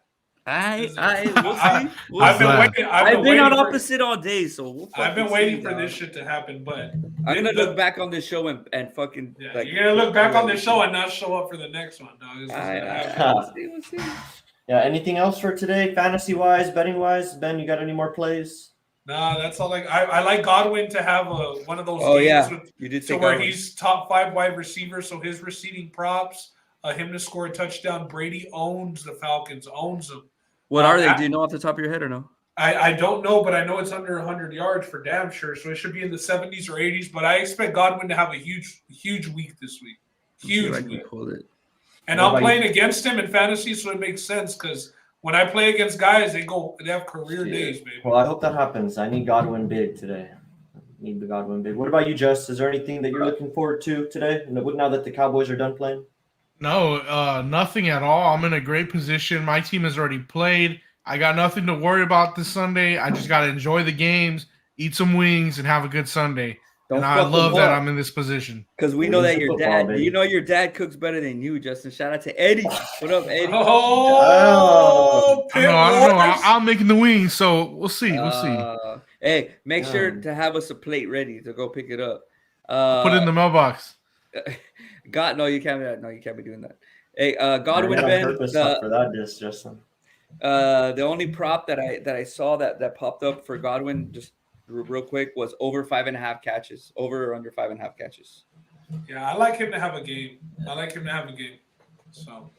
I've been on opposite all day, so I've been waiting for this shit to happen. But I'm gonna look back on this show and fucking. Yeah, you're gonna look back on this show and not show up for the next one, dog. We'll see. Yeah. Anything else for today, fantasy wise, betting wise? Ben, you got any more plays? Nah, that's all. I like Godwin to have one of those games where he's top 5 wide receiver, so his receiving props, him to score a touchdown. Brady owns the Falcons, owns them. What are they? Do you know off the top of your head or no? I don't know, but I know it's under 100 yards for damn sure, so it should be in the 70s or 80s. But I expect Godwin to have a huge week this week. Huge week. And I'm playing against him in fantasy, so it makes sense because when I play against guys, they have career days, baby. Well, I hope that happens. I need Godwin big today. Need the Godwin big. What about you, Jess? Is there anything that you're looking forward to today? Now that the Cowboys are done playing? No, nothing at all. I'm in a great position. My team has already played. I got nothing to worry about this Sunday. I just got to enjoy the games, eat some wings, and have a good Sunday. And I love that I'm in this position. Because we know that your dad, your dad cooks better than you, Justin. Shout out to Eddie. What up, Eddie? I don't know. I'm making the wings, so we'll see. Hey, make sure to have us a plate ready to go pick it up. Put it in the mailbox. No, you can't be doing that. Hey, Godwin I Ben. purpose for that disc, Justin. The only prop that I saw that popped up for Godwin just real quick was over 5.5 catches, over or under 5.5 catches. Yeah, I like him to have a game. So.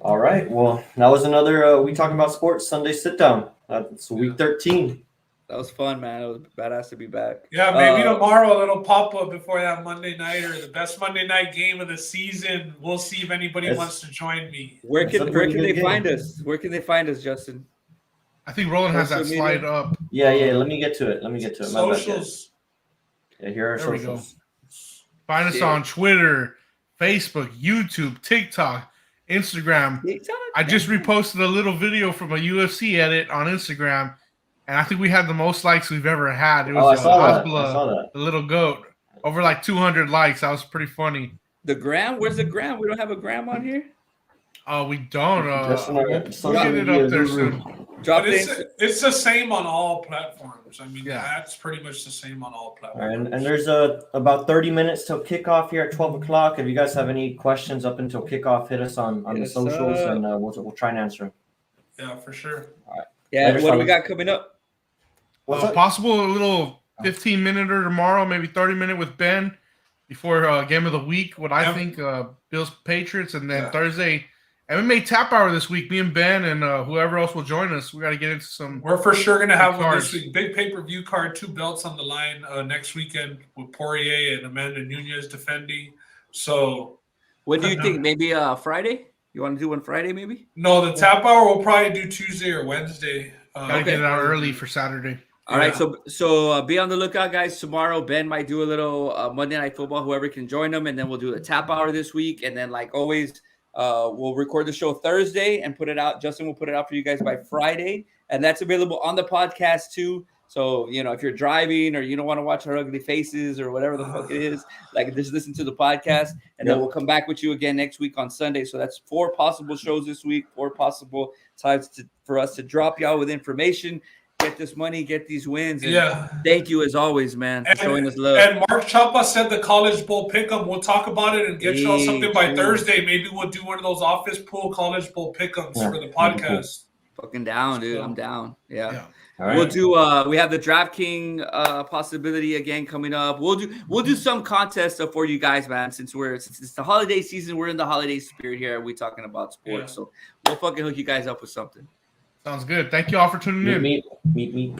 All right. Well, that was another We Talking About Sports Sunday sit down. It's week 13. That was fun, man. It was badass to be back. Yeah, maybe tomorrow a little pop up before that Monday night or the best Monday night game of the season. We'll see if anybody wants to join me. Where can they find us? Where can they find us, Justin? I think Roland has that slide up. Yeah. Let me get to it. Socials. Yeah, here are There we socials. go. Find us on Twitter, Facebook, YouTube, TikTok, Instagram. I just reposted a little video from a UFC edit on Instagram, and I think we had the most likes we've ever had. It was I saw that. the little goat. Over like 200 likes. That was pretty funny. The gram? Where's the gram? We don't have a gram on here? Oh, we don't. We'll get it up there soon. It's the same on all platforms. I mean, that's pretty much the same on all platforms. And there's about 30 minutes till kickoff here at 12 o'clock. If you guys have any questions up until kickoff, hit us on the socials, and we'll try and answer them. Yeah, for sure. All right. Yeah, Later, what do we got coming up? Possible a little 15-minute tomorrow, maybe 30-minute with Ben before game of the week. What I think, Bills Patriots, and then Thursday. MMA Tap Hour this week. Me and Ben and whoever else will join us. We got to get into some. We're for sure going to have one this week. Big pay-per-view card, 2 belts on the line next weekend with Poirier and Amanda Nunes defending. So, what do you think? Maybe Friday? You want to do one Friday, maybe? No, the Tap Hour we'll probably do Tuesday or Wednesday. Gotta get it out early for Saturday. All right, so be on the lookout, guys. Tomorrow, Ben might do a little Monday Night Football. Whoever can join them, and then we'll do a Tap Hour this week, and then like always. We'll record the show Thursday and put it out. Justin will put it out for you guys by Friday, and that's available on the podcast too. So, if you're driving or you don't want to watch our ugly faces or whatever the fuck it is, like just listen to the podcast, and then we'll come back with you again next week on Sunday. So that's 4 possible shows this week, 4 possible times for us to drop y'all with information. Get this money, get these wins. And thank you as always, man, for showing us love. And Mark Chapa said the College Bowl pick'em. We'll talk about it and get y'all something by Thursday. Maybe we'll do one of those office pool College Bowl pick'ems for the podcast. Fucking down, dude. I'm down. Yeah. All right. We'll do. We have the DraftKings possibility again coming up. We'll do some contest for you guys, man. Since it's the holiday season, we're in the holiday spirit here. We're talking about sports, so we'll fucking hook you guys up with something. Sounds good. Thank you all for tuning in. Meet.